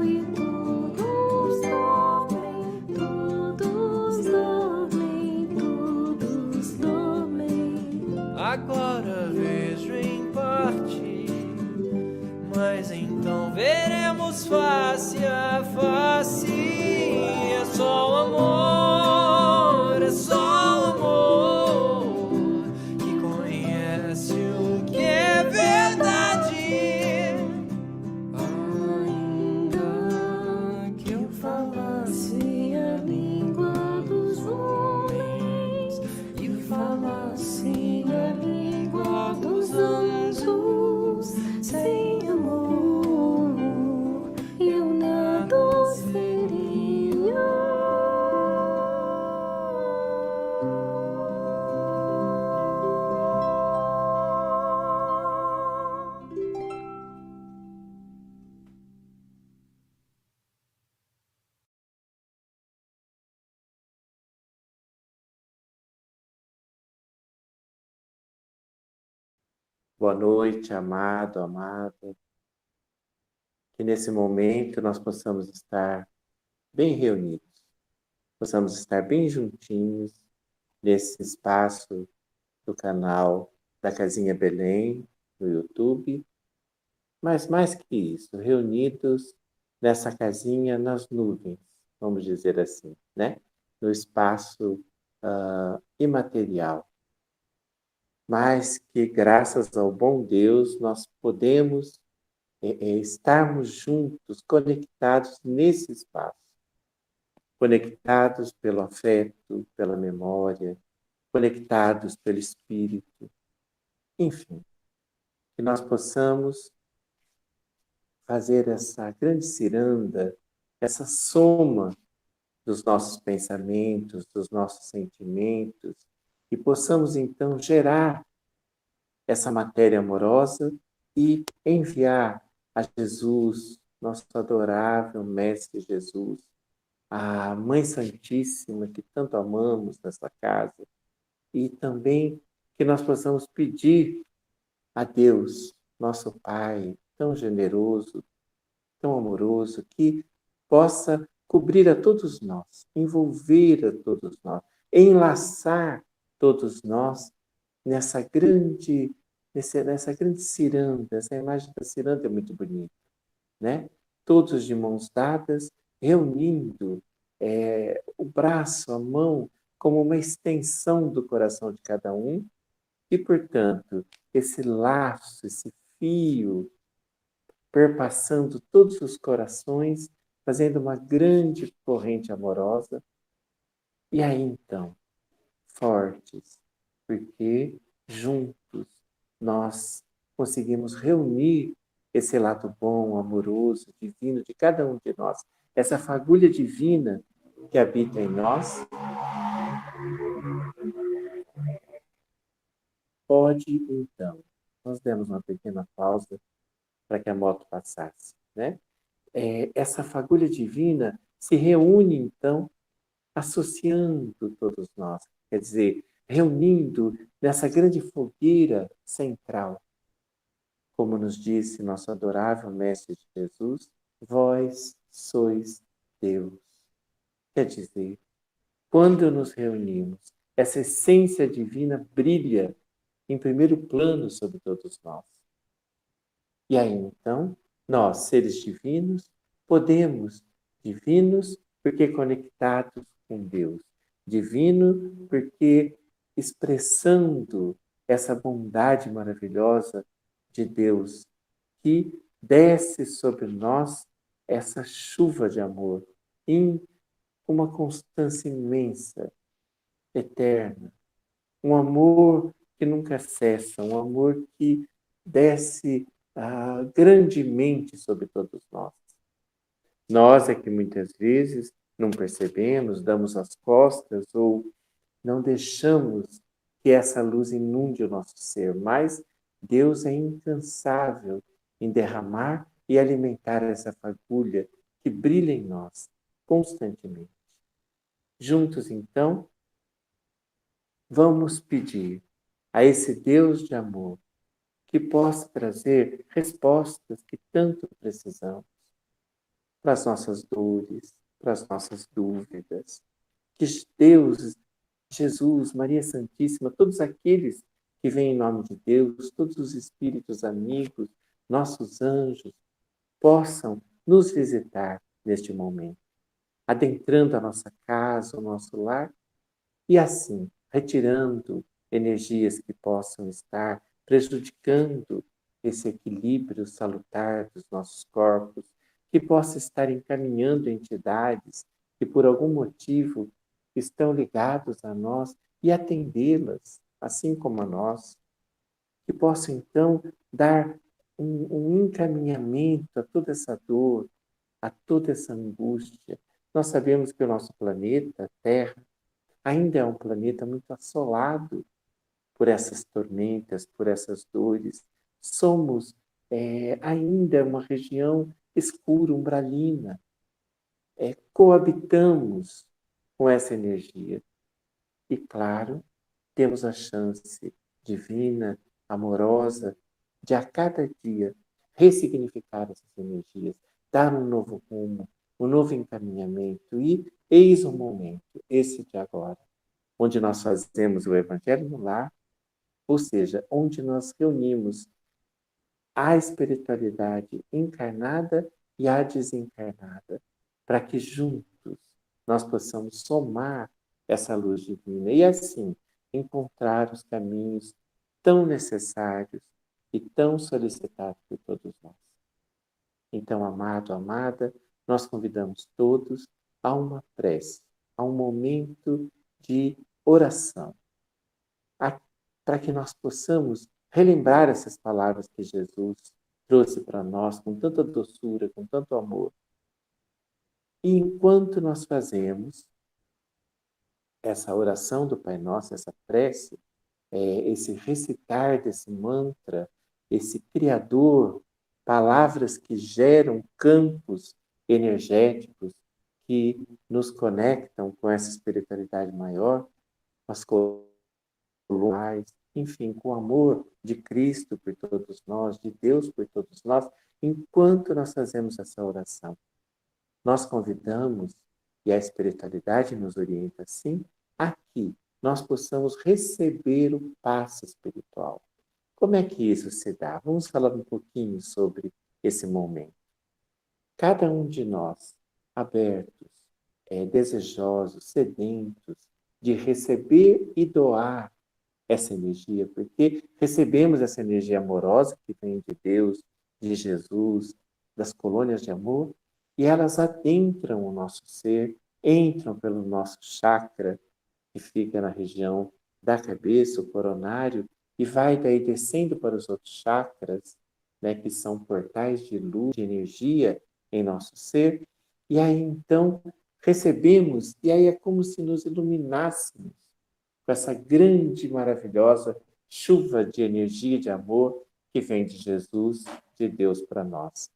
e todos dormem, todos dormem, todos dormem.
Agora vejo em parte, mas então veremos face a face. É só o amor, é só o amor que conhece o que é verdade.
Ainda que eu falasse a língua dos homens e falasse a língua dos anjos, sem amor eu nada seria.
Boa noite, amado, amada. Que nesse momento nós possamos estar bem reunidos, possamos estar bem juntinhos nesse espaço do canal da Casinha Belém, no YouTube, mas mais que isso, reunidos nessa casinha nas nuvens, vamos dizer assim, né? No espaço imaterial. Mas que, graças ao bom Deus, nós podemos estarmos juntos, conectados nesse espaço. Conectados pelo afeto, pela memória, conectados pelo espírito. Enfim, que nós possamos fazer essa grande ciranda, essa soma dos nossos pensamentos, dos nossos sentimentos, e possamos então gerar essa matéria amorosa e enviar a Jesus, nosso adorável Mestre Jesus, a Mãe Santíssima que tanto amamos nessa casa, e também que nós possamos pedir a Deus, nosso Pai, tão generoso, tão amoroso, que possa cobrir a todos nós, envolver a todos nós, enlaçar todos nós nessa grande ciranda. Essa imagem da ciranda é muito bonita, né? Todos de mãos dadas, reunindo o braço, a mão, como uma extensão do coração de cada um, e, portanto, esse laço, esse fio, perpassando todos os corações, fazendo uma grande corrente amorosa. E aí, então, fortes, porque juntos nós conseguimos reunir esse lado bom, amoroso, divino de cada um de nós, essa fagulha divina que habita em nós. Pode, então, nós demos uma pequena pausa para que a moto passasse, né? Essa fagulha divina se reúne, então, associando todos nós, quer dizer, reunindo nessa grande fogueira central. Como nos disse nosso adorável Mestre Jesus, vós sois Deus. Quer dizer, quando nos reunimos, essa essência divina brilha em primeiro plano sobre todos nós. E aí, então, nós, seres divinos, divinos porque conectados com Deus, divino porque expressando essa bondade maravilhosa de Deus que desce sobre nós essa chuva de amor em uma constância imensa, eterna, um amor que nunca cessa, um amor que desce grandemente sobre todos nós. Nós é que muitas vezes não percebemos, damos as costas ou não deixamos que essa luz inunde o nosso ser, mas Deus é incansável em derramar e alimentar essa fagulha que brilha em nós constantemente. Juntos, então, vamos pedir a esse Deus de amor que possa trazer respostas que tanto precisamos para as nossas dores, para as nossas dúvidas. Que Deus, Jesus, Maria Santíssima, todos aqueles que vêm em nome de Deus, todos os espíritos amigos, nossos anjos, possam nos visitar neste momento, adentrando a nossa casa, o nosso lar, e assim, retirando energias que possam estar prejudicando esse equilíbrio salutar dos nossos corpos, que possa estar encaminhando entidades que por algum motivo estão ligados a nós e atendê-las, assim como a nós, que possa então dar um encaminhamento a toda essa dor, a toda essa angústia. Nós sabemos que o nosso planeta, a Terra, ainda é um planeta muito assolado por essas tormentas, por essas dores. Somos ainda uma região escura, umbralina. Coabitamos com essa energia. E, claro, temos a chance divina, amorosa, de a cada dia ressignificar essas energias, dar um novo rumo, um novo encaminhamento. E eis o momento, esse de agora, onde nós fazemos o Evangelho no lar, ou seja, onde nós reunimos a espiritualidade encarnada e a desencarnada, para que juntos nós possamos somar essa luz divina e assim encontrar os caminhos tão necessários e tão solicitados por todos nós. Então, amado, amada, nós convidamos todos a uma prece, a um momento de oração, para que nós possamos relembrar essas palavras que Jesus trouxe para nós com tanta doçura, com tanto amor. E enquanto nós fazemos essa oração do Pai Nosso, essa prece, esse recitar desse mantra, esse criador, palavras que geram campos energéticos que nos conectam com essa espiritualidade maior, as colunas, enfim, com o amor de Cristo por todos nós, de Deus por todos nós, enquanto nós fazemos essa oração. Nós convidamos, e a espiritualidade nos orienta assim, a que nós possamos receber o passe espiritual. Como é que isso se dá? Vamos falar um pouquinho sobre esse momento. Cada um de nós, abertos, desejosos, sedentos de receber e doar essa energia, porque recebemos essa energia amorosa que vem de Deus, de Jesus, das colônias de amor, e elas adentram o nosso ser, entram pelo nosso chakra, que fica na região da cabeça, o coronário, e vai daí descendo para os outros chakras, né, que são portais de luz, de energia em nosso ser, e aí então recebemos, e aí é como se nos iluminássemos com essa grande, maravilhosa chuva de energia, de amor que vem de Jesus, de Deus para nós.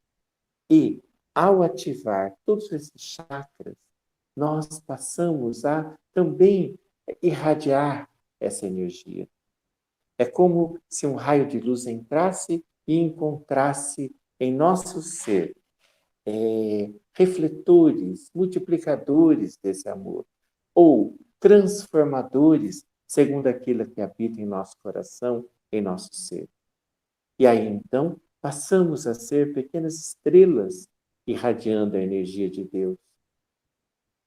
E, ao ativar todos esses chakras, nós passamos a também irradiar essa energia. É como se um raio de luz entrasse e encontrasse em nosso ser refletores, multiplicadores desse amor, ou transformadores, segundo aquilo que habita em nosso coração, em nosso ser. E aí, então, passamos a ser pequenas estrelas irradiando a energia de Deus.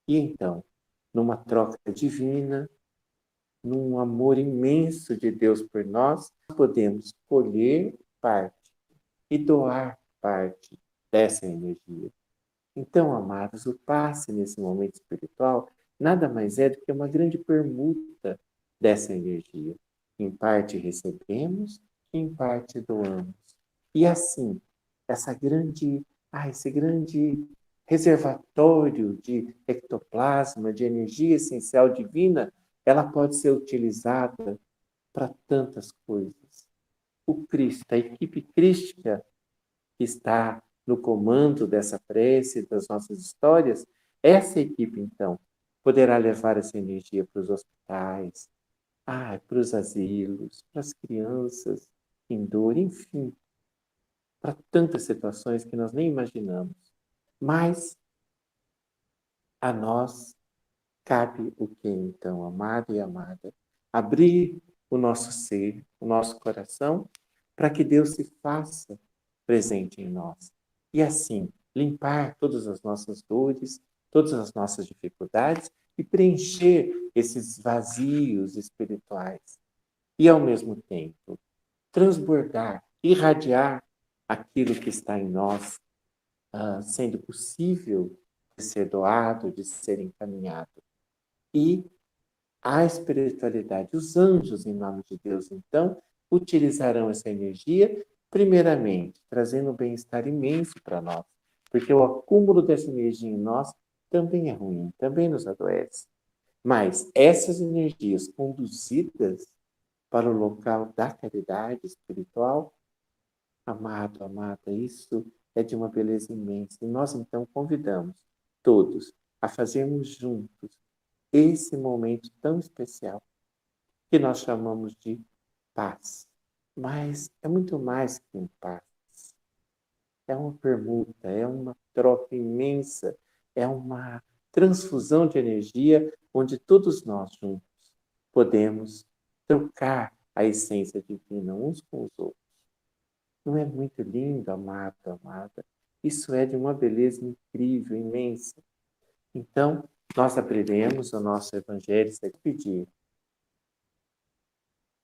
E então, numa troca divina, num amor imenso de Deus por nós, podemos colher parte e doar parte dessa energia. Então, amados, o passe nesse momento espiritual nada mais é do que uma grande permuta dessa energia. Em parte recebemos, em parte doamos. E assim, esse grande reservatório de ectoplasma, de energia essencial divina, ela pode ser utilizada para tantas coisas. O Cristo, a equipe crística que está no comando dessa prece, das nossas histórias, essa equipe, então, poderá levar essa energia para os hospitais, para os asilos, para as crianças em dor, enfim, para tantas situações que nós nem imaginamos. Mas a nós cabe o que, então, amado e amada? Abrir o nosso ser, o nosso coração, para que Deus se faça presente em nós. E assim, limpar todas as nossas dores, todas as nossas dificuldades e preencher esses vazios espirituais. E, ao mesmo tempo, transbordar, irradiar aquilo que está em nós, sendo possível de ser doado, de ser encaminhado. E a espiritualidade, os anjos, em nome de Deus, então, utilizarão essa energia, primeiramente, trazendo um bem-estar imenso para nós, porque o acúmulo dessa energia em nós também é ruim, também nos adoece. Mas essas energias conduzidas para o local da caridade espiritual, amado, amada, isso é de uma beleza imensa. E nós, então, convidamos todos a fazermos juntos esse momento tão especial que nós chamamos de paz. Mas é muito mais que um paz. É uma permuta, é uma troca imensa, é uma transfusão de energia onde todos nós juntos podemos trocar a essência divina uns com os outros. Não é muito lindo, amado, amada? Isso é de uma beleza incrível, imensa. Então, nós abriremos o nosso Evangelho sem pedir.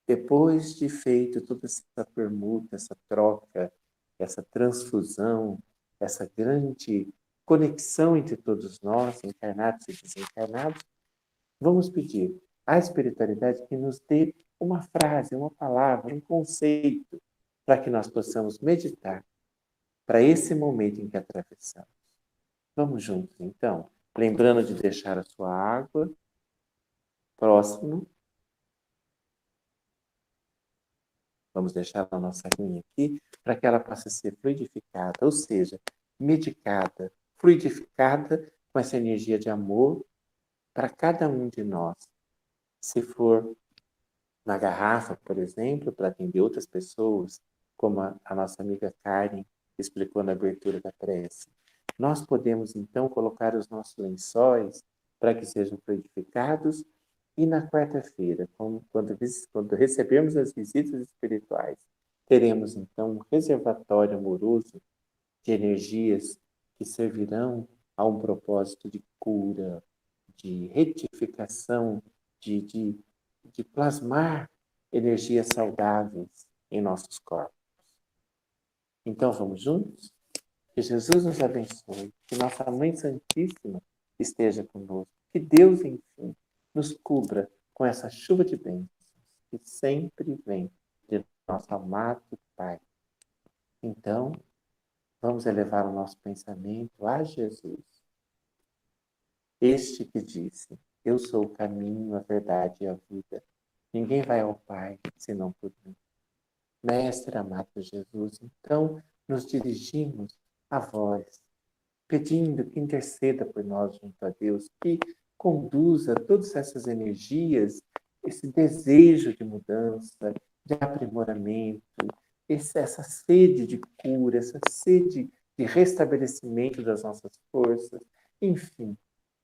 Depois de feito toda essa permuta, essa troca, essa transfusão, essa grande conexão entre todos nós, encarnados e desencarnados, vamos pedir à espiritualidade que nos dê uma frase, uma palavra, um conceito, para que nós possamos meditar para esse momento em que atravessamos. Vamos juntos, então, lembrando de deixar a sua água próximo. Vamos deixar a nossa aguinha aqui para que ela possa ser fluidificada, ou seja, medicada, fluidificada com essa energia de amor para cada um de nós. Se for na garrafa, por exemplo, para atender outras pessoas, como a nossa amiga Karen explicou na abertura da prece, nós podemos então colocar os nossos lençóis para que sejam fluidificados. E na quarta-feira, quando recebermos as visitas espirituais, teremos então um reservatório amoroso de energias que servirão a um propósito de cura, de retificação, de plasmar energias saudáveis em nossos corpos. Então vamos juntos? Que Jesus nos abençoe, que nossa Mãe Santíssima esteja conosco, que Deus, enfim, nos cubra com essa chuva de bênçãos que sempre vem de nosso amado Pai. Então, vamos elevar o nosso pensamento a Jesus, este que disse: eu sou o caminho, a verdade e a vida. Ninguém vai ao Pai senão por mim. Mestre amado Jesus, então nos dirigimos a vós, pedindo que interceda por nós junto a Deus, que conduza todas essas energias esse desejo de mudança, de aprimoramento, essa sede de cura, essa sede de restabelecimento das nossas forças, enfim,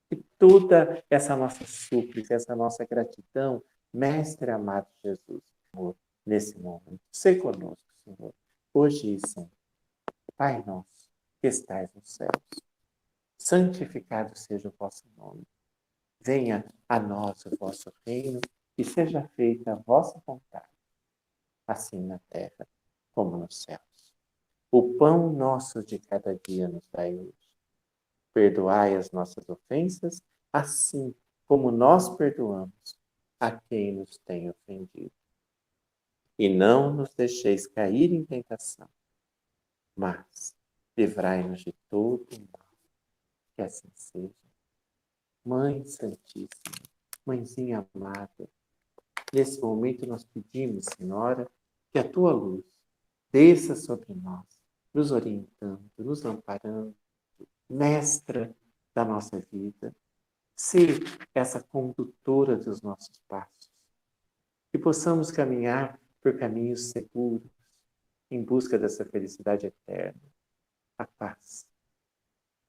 que toda essa nossa súplica, essa nossa gratidão, Mestre amado Jesus, Senhor, nesse momento, se conosco, Senhor, hoje e sempre. Pai nosso, que estais nos céus, santificado seja o vosso nome. Venha a nós o vosso reino e seja feita a vossa vontade, assim na terra como nos céus. O pão nosso de cada dia nos dai hoje. Perdoai as nossas ofensas, assim como nós perdoamos a quem nos tem ofendido. E não nos deixeis cair em tentação, mas livrai-nos de todo o mal. Que assim seja. Mãe Santíssima, Mãezinha amada, nesse momento nós pedimos, Senhora, que a tua luz desça sobre nós, nos orientando, nos amparando, mestra da nossa vida, ser essa condutora dos nossos passos, que possamos caminhar por caminhos seguros, em busca dessa felicidade eterna, a paz.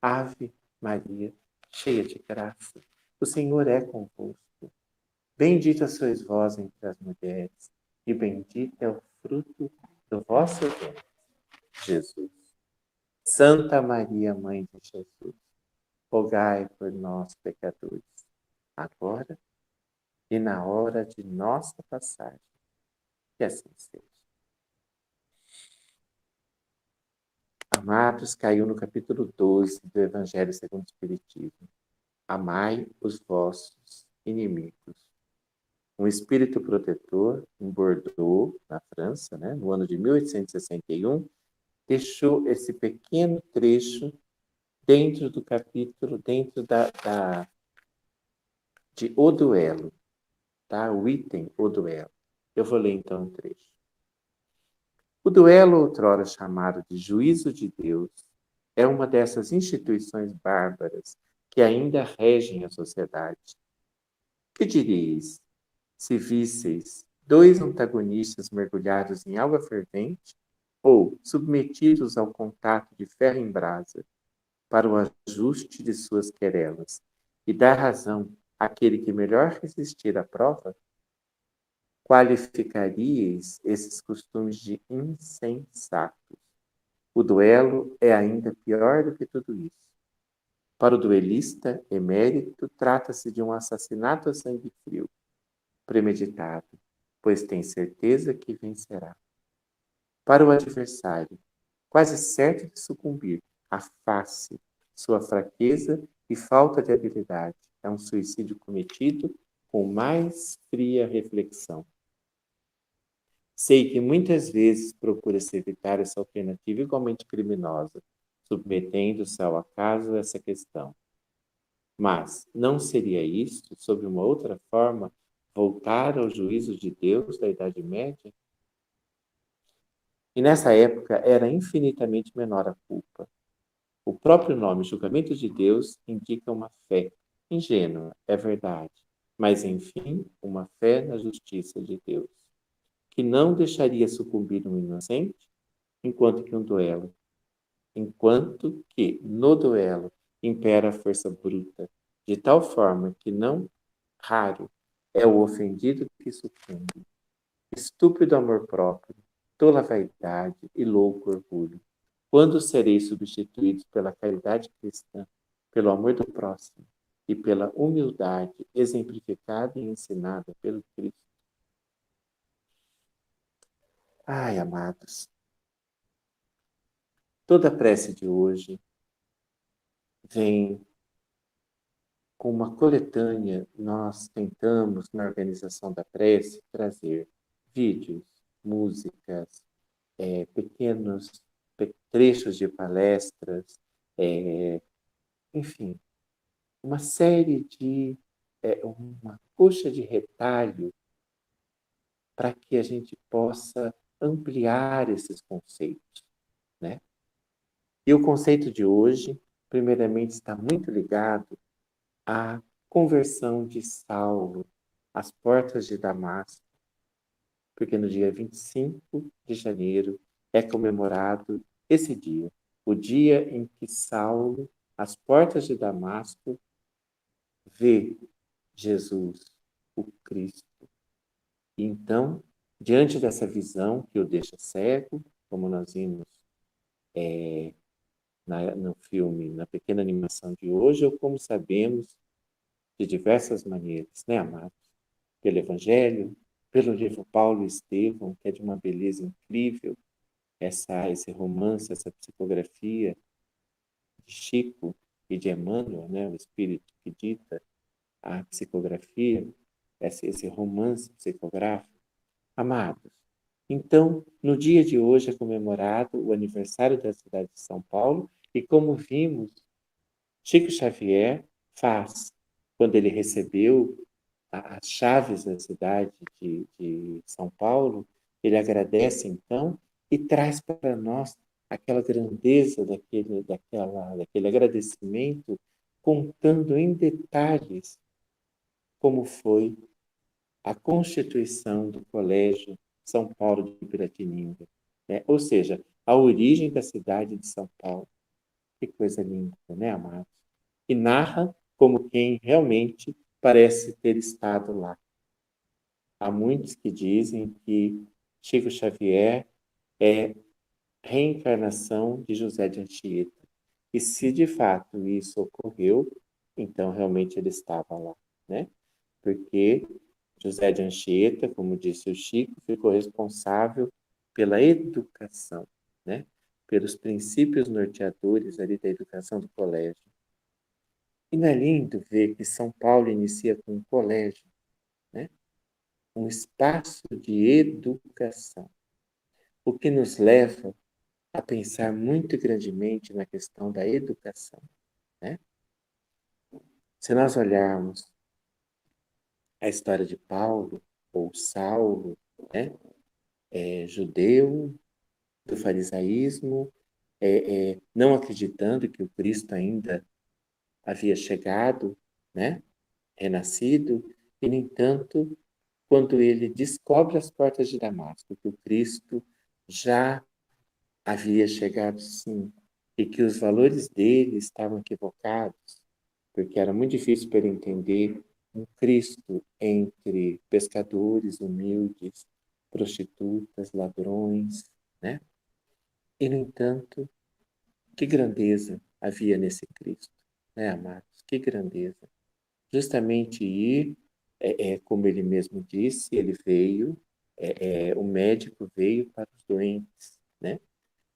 Ave Maria, cheia de graça, o Senhor é convosco. Bendita sois vós entre as mulheres, e bendito é o fruto do vosso ventre, Jesus. Santa Maria, Mãe de Jesus, rogai por nós, pecadores, agora e na hora de nossa passagem. Que assim seja. Amados, caiu no capítulo 12 do Evangelho segundo o Espiritismo. Amai os vossos inimigos. Um espírito protetor, em Bordeaux, na França, no ano de 1861, deixou esse pequeno trecho dentro do capítulo, dentro de O Duelo, tá? O item O Duelo. Eu vou ler então um trecho. O duelo, outrora chamado de juízo de Deus, é uma dessas instituições bárbaras que ainda regem a sociedade. Que diríeis se visseis dois antagonistas mergulhados em água fervente ou submetidos ao contato de ferro em brasa para o ajuste de suas querelas e dar razão àquele que melhor resistir à prova? Qualificaríeis esses costumes de insensatos. O duelo é ainda pior do que tudo isso. Para o duelista emérito, trata-se de um assassinato a sangue frio, premeditado, pois tem certeza que vencerá. Para o adversário, quase certo de sucumbir à face, sua fraqueza e falta de habilidade, é um suicídio cometido com mais fria reflexão. Sei que muitas vezes procura-se evitar essa alternativa igualmente criminosa, submetendo-se ao acaso essa questão. Mas não seria isto, sob uma outra forma, voltar ao juízo de Deus da Idade Média? E nessa época era infinitamente menor a culpa. O próprio nome julgamento de Deus indica uma fé ingênua, é verdade, mas enfim, uma fé na justiça de Deus, que não deixaria sucumbir um inocente, enquanto que no duelo impera a força bruta, de tal forma que não raro é o ofendido que sucumbe. Estúpido amor próprio, tola vaidade e louco orgulho. Quando sereis substituídos pela caridade cristã, pelo amor do próximo e pela humildade exemplificada e ensinada pelo Cristo? Ai, amados, toda a prece de hoje vem com uma coletânea. Nós tentamos, na organização da prece, trazer vídeos, músicas, pequenos trechos de palestras, enfim, uma série de uma coxa de retalho para que a gente possa ampliar esses conceitos, né? E o conceito de hoje, primeiramente, está muito ligado à conversão de Saulo, às portas de Damasco, porque no dia 25 de janeiro é comemorado esse dia, o dia em que Saulo, às portas de Damasco, vê Jesus, o Cristo. E então, diante dessa visão que o deixa cego, como nós vimos no filme, na pequena animação de hoje, ou como sabemos de diversas maneiras, né, amados? Pelo Evangelho, pelo livro Paulo e Estevão, que é de uma beleza incrível, esse romance, essa psicografia de Chico e de Emmanuel, né, o espírito que dita a psicografia, esse romance psicográfico. Amados, então, no dia de hoje é comemorado o aniversário da cidade de São Paulo e, como vimos, Chico Xavier faz, quando ele recebeu as chaves da cidade de São Paulo, ele agradece então e traz para nós aquela grandeza daquele agradecimento, contando em detalhes como foi a constituição do Colégio São Paulo de Piratininga, né? Ou seja, a origem da cidade de São Paulo. Que coisa linda, né, amados? E narra como quem realmente parece ter estado lá. Há muitos que dizem que Chico Xavier é reencarnação de José de Anchieta. E se de fato isso ocorreu, então realmente ele estava lá, né? Porque José de Anchieta, como disse o Chico, ficou responsável pela educação, né? Pelos princípios norteadores ali da educação do colégio. E não é lindo ver que São Paulo inicia com um colégio, né? Um espaço de educação, o que nos leva a pensar muito grandemente na questão da educação, né? Se nós olharmos a história de Paulo ou Saulo, né? Judeu, do farisaísmo, não acreditando que o Cristo ainda havia chegado, né? Renascido, e, no entanto, quando ele descobre as portas de Damasco, que o Cristo já havia chegado, sim, e que os valores dele estavam equivocados, porque era muito difícil para ele entender um Cristo entre pescadores humildes, prostitutas, ladrões, né? E, no entanto, que grandeza havia nesse Cristo, né, amados? Que grandeza. Justamente ir, como ele mesmo disse, ele veio, o médico veio para os doentes, né?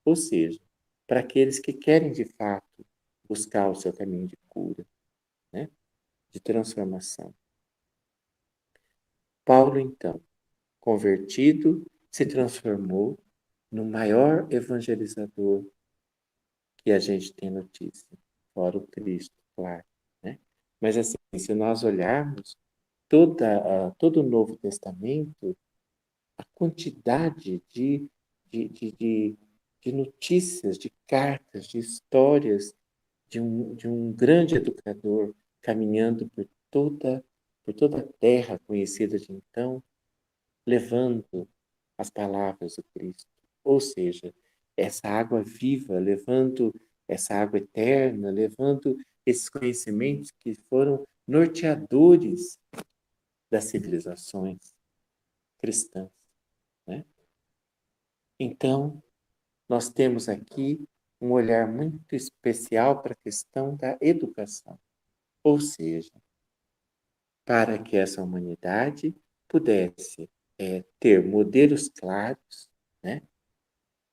Ou seja, para aqueles que querem de fato buscar o seu caminho de cura, né? De transformação. Paulo, então, convertido, se transformou no maior evangelizador que a gente tem notícia, fora o Cristo, claro, né? Mas assim, se nós olharmos todo o Novo Testamento, a quantidade de notícias, de cartas, de histórias de um grande educador caminhando por toda a terra conhecida de então, levando as palavras do Cristo. Ou seja, essa água viva, levando essa água eterna, levando esses conhecimentos que foram norteadores das civilizações cristãs, né? Então, nós temos aqui um olhar muito especial para a questão da educação, ou seja, para que essa humanidade pudesse ter modelos claros, né?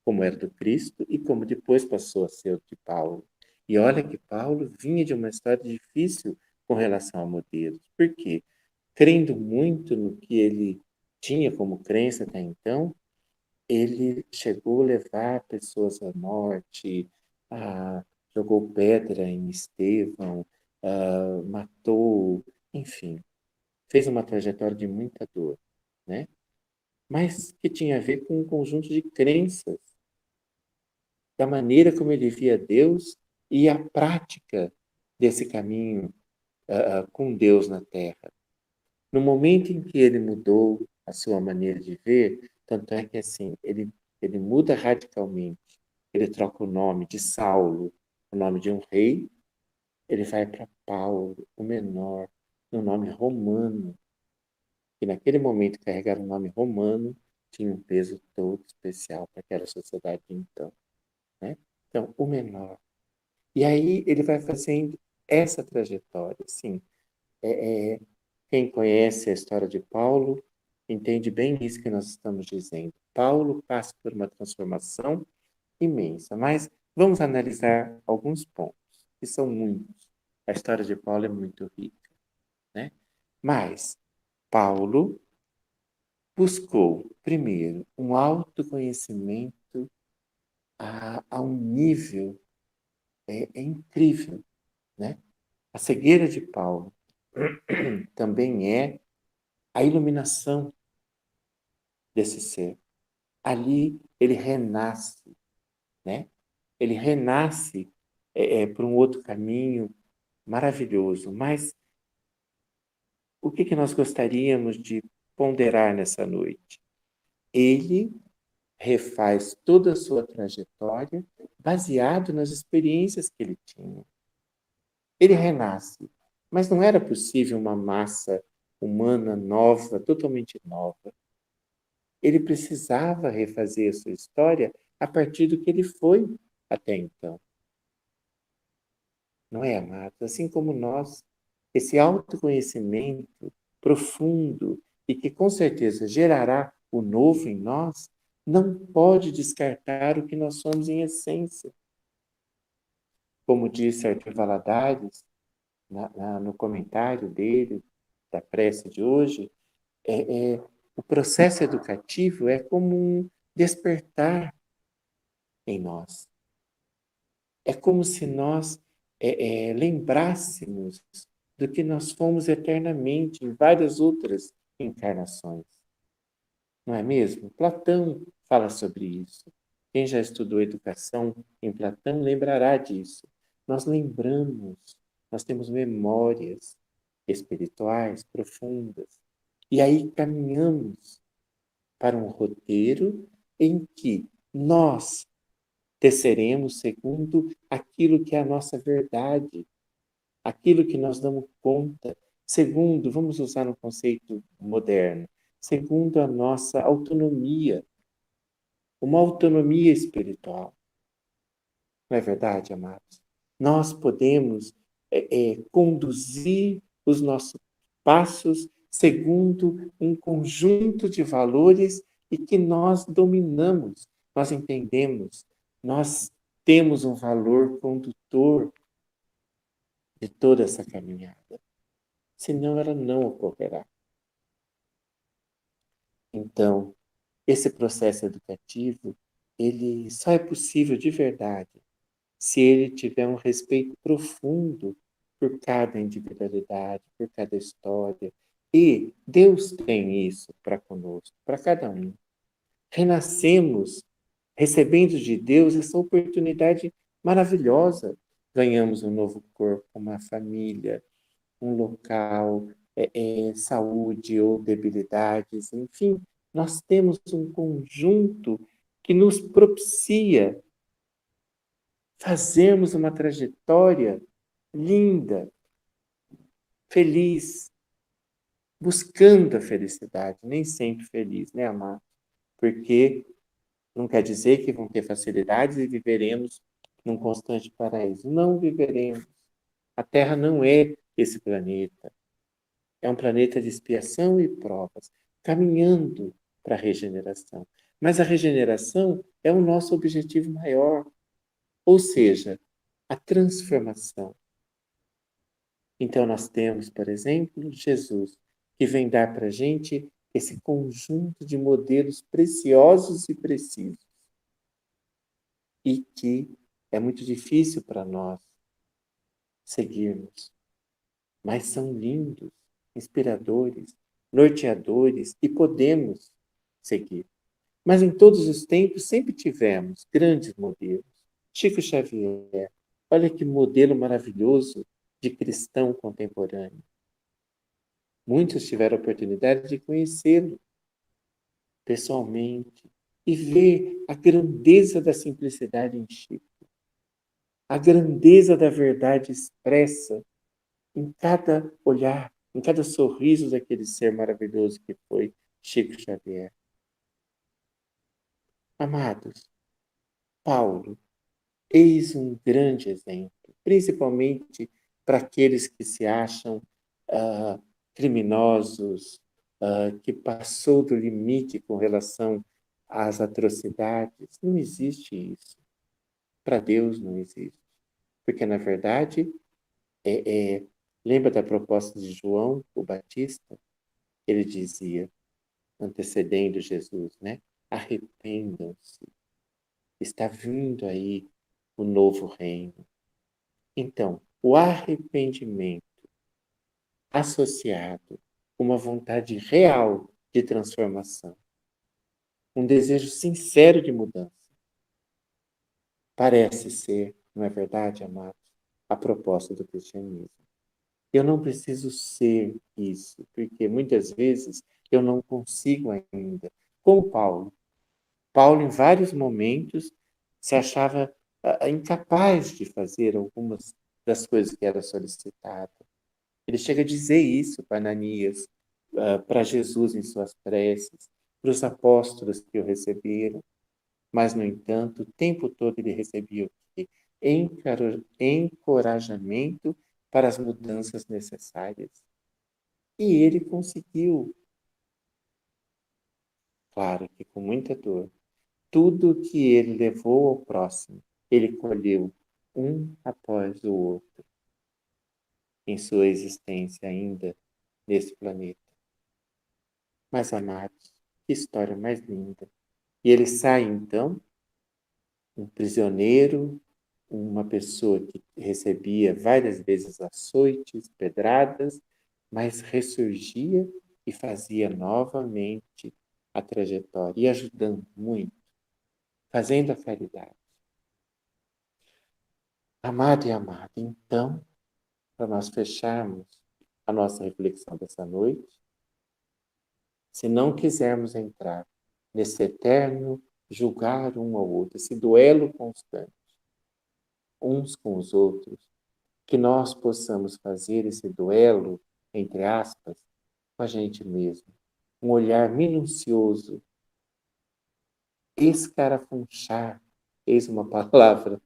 Como era do Cristo e como depois passou a ser o de Paulo. E olha que Paulo vinha de uma história difícil com relação a modelos. Por quê? Crendo muito no que ele tinha como crença até então, ele chegou a levar pessoas à morte, jogou pedra em Estevão, matou, enfim, fez uma trajetória de muita dor, né? Mas que tinha a ver com um conjunto de crenças, da maneira como ele via Deus e a prática desse caminho com Deus na Terra. No momento em que ele mudou a sua maneira de ver, tanto é que assim, ele muda radicalmente. Ele troca o nome de Saulo, o nome de um rei, ele vai para Paulo, o menor, um nome romano. E naquele momento carregar um nome romano tinha um peso todo especial para aquela sociedade de então, né? Então, o menor. E aí ele vai fazendo essa trajetória, assim. Quem conhece a história de Paulo entende bem isso que nós estamos dizendo. Paulo passa por uma transformação imensa, mas vamos analisar alguns pontos, que são muitos. A história de Paulo é muito rica, né? Mas Paulo buscou, primeiro, um autoconhecimento a um nível incrível, né? A cegueira de Paulo também é a iluminação desse ser. Ali ele renasce, né? Ele renasce por um outro caminho maravilhoso. Mas o que nós gostaríamos de ponderar nessa noite? Ele refaz toda a sua trajetória baseado nas experiências que ele tinha. Ele renasce, mas não era possível uma massa humana nova, totalmente nova. Ele precisava refazer a sua história a partir do que ele foi até então. Não é, amados? Assim como nós, esse autoconhecimento profundo e que com certeza gerará o novo em nós, não pode descartar o que nós somos em essência. Como disse Arthur Valadares, no comentário dele, da prece de hoje, o processo educativo é como um despertar em nós. É como se nós lembrássemos do que nós fomos eternamente em várias outras encarnações. Não é mesmo? Platão fala sobre isso. Quem já estudou educação em Platão lembrará disso. Nós lembramos, nós temos memórias espirituais profundas. E aí caminhamos para um roteiro em que nós teceremos segundo aquilo que é a nossa verdade, aquilo que nós damos conta, segundo, vamos usar um conceito moderno, segundo a nossa autonomia, uma autonomia espiritual. Não é verdade, amados? Nós podemos conduzir os nossos passos segundo um conjunto de valores e que nós dominamos, nós entendemos, nós temos um valor condutor de toda essa caminhada. Senão ela não ocorrerá. Então, esse processo educativo, ele só é possível de verdade se ele tiver um respeito profundo por cada individualidade, por cada história. E Deus tem isso para conosco, para cada um. Renascemos recebendo de Deus essa oportunidade maravilhosa. Ganhamos um novo corpo, uma família, um local, saúde ou debilidades, enfim, nós temos um conjunto que nos propicia fazermos uma trajetória linda, feliz, buscando a felicidade, nem sempre feliz, né, amado? Porque não quer dizer que vão ter facilidades e viveremos num constante paraíso. Não viveremos. A Terra não é esse planeta. É um planeta de expiação e provas, caminhando para a regeneração. Mas a regeneração é o nosso objetivo maior, ou seja, a transformação. Então nós temos, por exemplo, Jesus, que vem dar para a gente esse conjunto de modelos preciosos e precisos. E que é muito difícil para nós seguirmos, mas são lindos, inspiradores, norteadores e podemos seguir. Mas em todos os tempos sempre tivemos grandes modelos. Chico Xavier, olha que modelo maravilhoso de cristão contemporâneo. Muitos tiveram a oportunidade de conhecê-lo pessoalmente e ver a grandeza da simplicidade em Chico, a grandeza da verdade expressa em cada olhar, em cada sorriso daquele ser maravilhoso que foi Chico Xavier. Amados, Paulo, eis um grande exemplo, principalmente para aqueles que se acham criminosos, que passou do limite com relação às atrocidades. Não existe isso. Para Deus não existe. Porque, na verdade, lembra da proposta de João, o Batista? Ele dizia, antecedendo Jesus, né? Arrependam-se. Está vindo aí o novo reino. Então, o arrependimento associado com uma vontade real de transformação, um desejo sincero de mudança, parece ser, não é verdade, amados, a proposta do cristianismo. Eu não preciso ser isso, porque muitas vezes eu não consigo ainda. Como Paulo. Paulo, em vários momentos, se achava incapaz de fazer algumas das coisas que era solicitado. Ele chega a dizer isso para Ananias, para Jesus em suas preces, para os apóstolos que o receberam. Mas, no entanto, o tempo todo ele recebia o quê? Encorajamento para as mudanças necessárias. E ele conseguiu, claro que com muita dor, tudo que ele levou ao próximo, ele colheu um após o outro em sua existência ainda nesse planeta. Mas, amados, que história mais linda. E ele sai, então, um prisioneiro, uma pessoa que recebia várias vezes açoites, pedradas, mas ressurgia e fazia novamente a trajetória e ajudando muito, fazendo a caridade. Amado e amada, então, para nós fecharmos a nossa reflexão dessa noite, se não quisermos entrar nesse eterno julgar um ao outro, esse duelo constante, uns com os outros, que nós possamos fazer esse duelo, entre aspas, com a gente mesmo. Um olhar minucioso, escarafunchar, eis uma palavra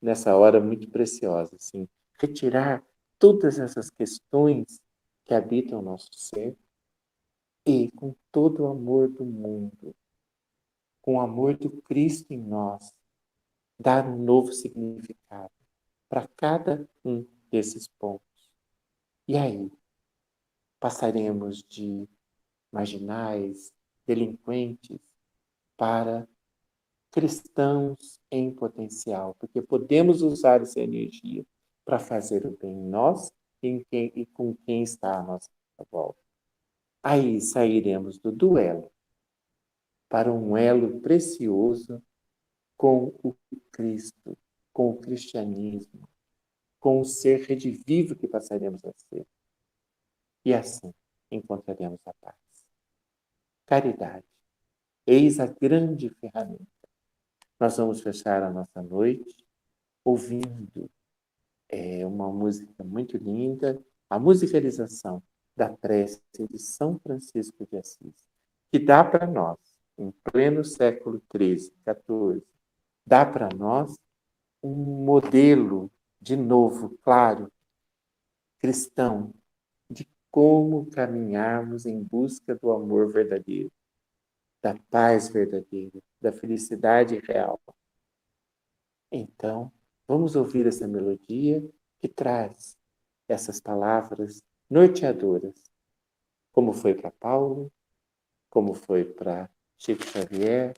nessa hora muito preciosa, assim, retirar todas essas questões que habitam o nosso ser e, com todo o amor do mundo, com o amor do Cristo em nós, dar um novo significado para cada um desses pontos. E aí, passaremos de marginais, delinquentes, para cristãos em potencial, porque podemos usar essa energia para fazer o bem em nós e com quem está à nossa volta. Aí sairemos do duelo para um elo precioso com o Cristo, com o cristianismo, com o ser redivivo que passaremos a ser. E assim encontraremos a paz. Caridade. Eis a grande ferramenta. Nós vamos fechar a nossa noite ouvindo uma música muito linda, a musicalização da prece de São Francisco de Assis, que dá para nós, em pleno século XIII, XIV, dá para nós um modelo, de novo, claro, cristão, de como caminharmos em busca do amor verdadeiro, da paz verdadeira, da felicidade real. Então, vamos ouvir essa melodia que traz essas palavras norteadoras, como foi para Paulo, como foi para Chico Xavier,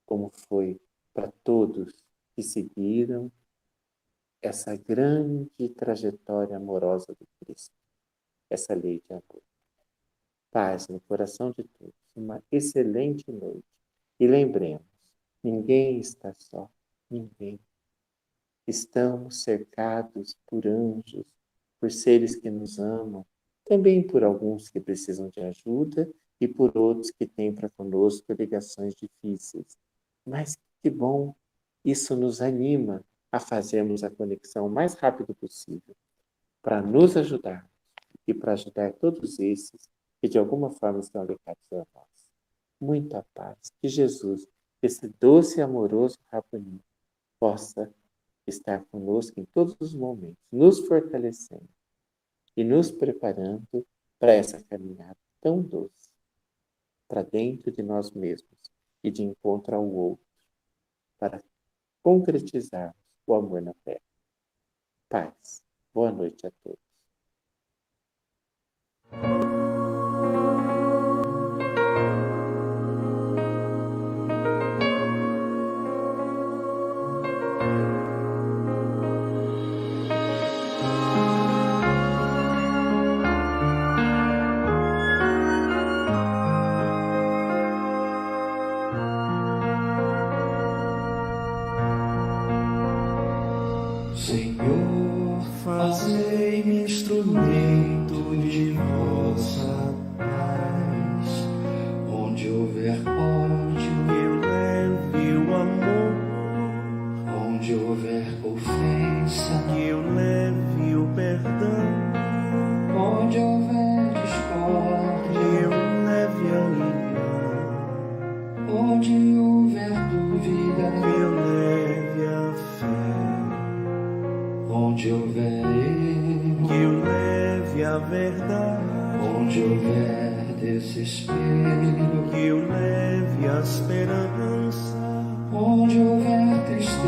como foi para todos que seguiram essa grande trajetória amorosa do Cristo, essa lei de amor. Paz no coração de todos, uma excelente noite. E lembremos, ninguém está só, ninguém. Estamos cercados por anjos, por seres que nos amam, também por alguns que precisam de ajuda e por outros que têm para conosco ligações difíceis. Mas que bom, isso nos anima a fazermos a conexão o mais rápido possível, para nos ajudar e para ajudar todos esses que de alguma forma estão ligados a nós. Muita paz, que Jesus, esse doce e amoroso Rabboni, possa estar conosco em todos os momentos, nos fortalecendo e nos preparando para essa caminhada tão doce, para dentro de nós mesmos e de encontro ao outro, para concretizarmos o amor na terra. Paz. Boa noite a todos.
Senhor, fazei-me instrumento de vossa paz. Onde houver ódio, eu leve o amor. Onde houver ofensa, eu leve o perdão. Onde houver discórdia, eu leve a união. Onde houver dúvida, eu leve a fé. Onde houver erro, que eu leve a verdade. Onde houver desespero, que eu leve a esperança. Onde houver tristeza,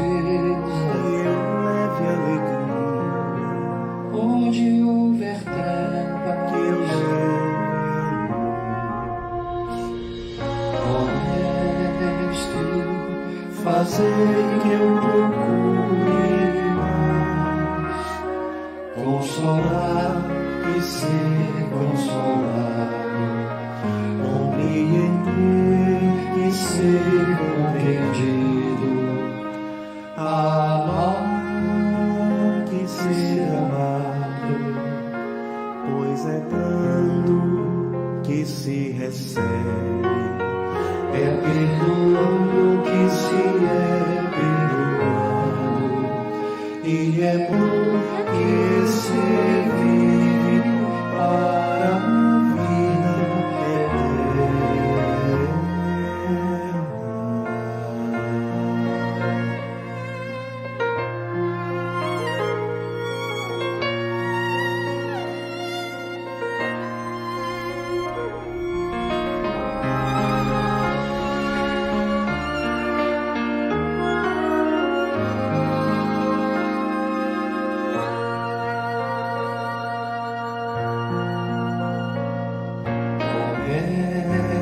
que eu leve a alegria. Onde houver treva, que eu leve a luz. Ó Mestre, fazei que eu procure consolar e ser consolado, compreender e ser compreendido, amar e ser amado, pois é dando que se recebe, é perdoando que se é perdoado, e é bom que se vive para a vida eterna.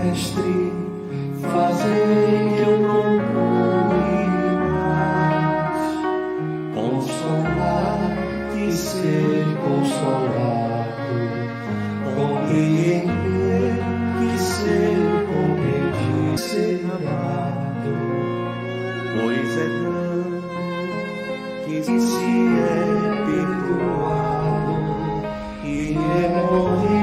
Mestre, fazei que eu procure mais consolar e ser consolado, compreender e ser compreendido, ser amado, pois é dando que se é perdoado e é morrer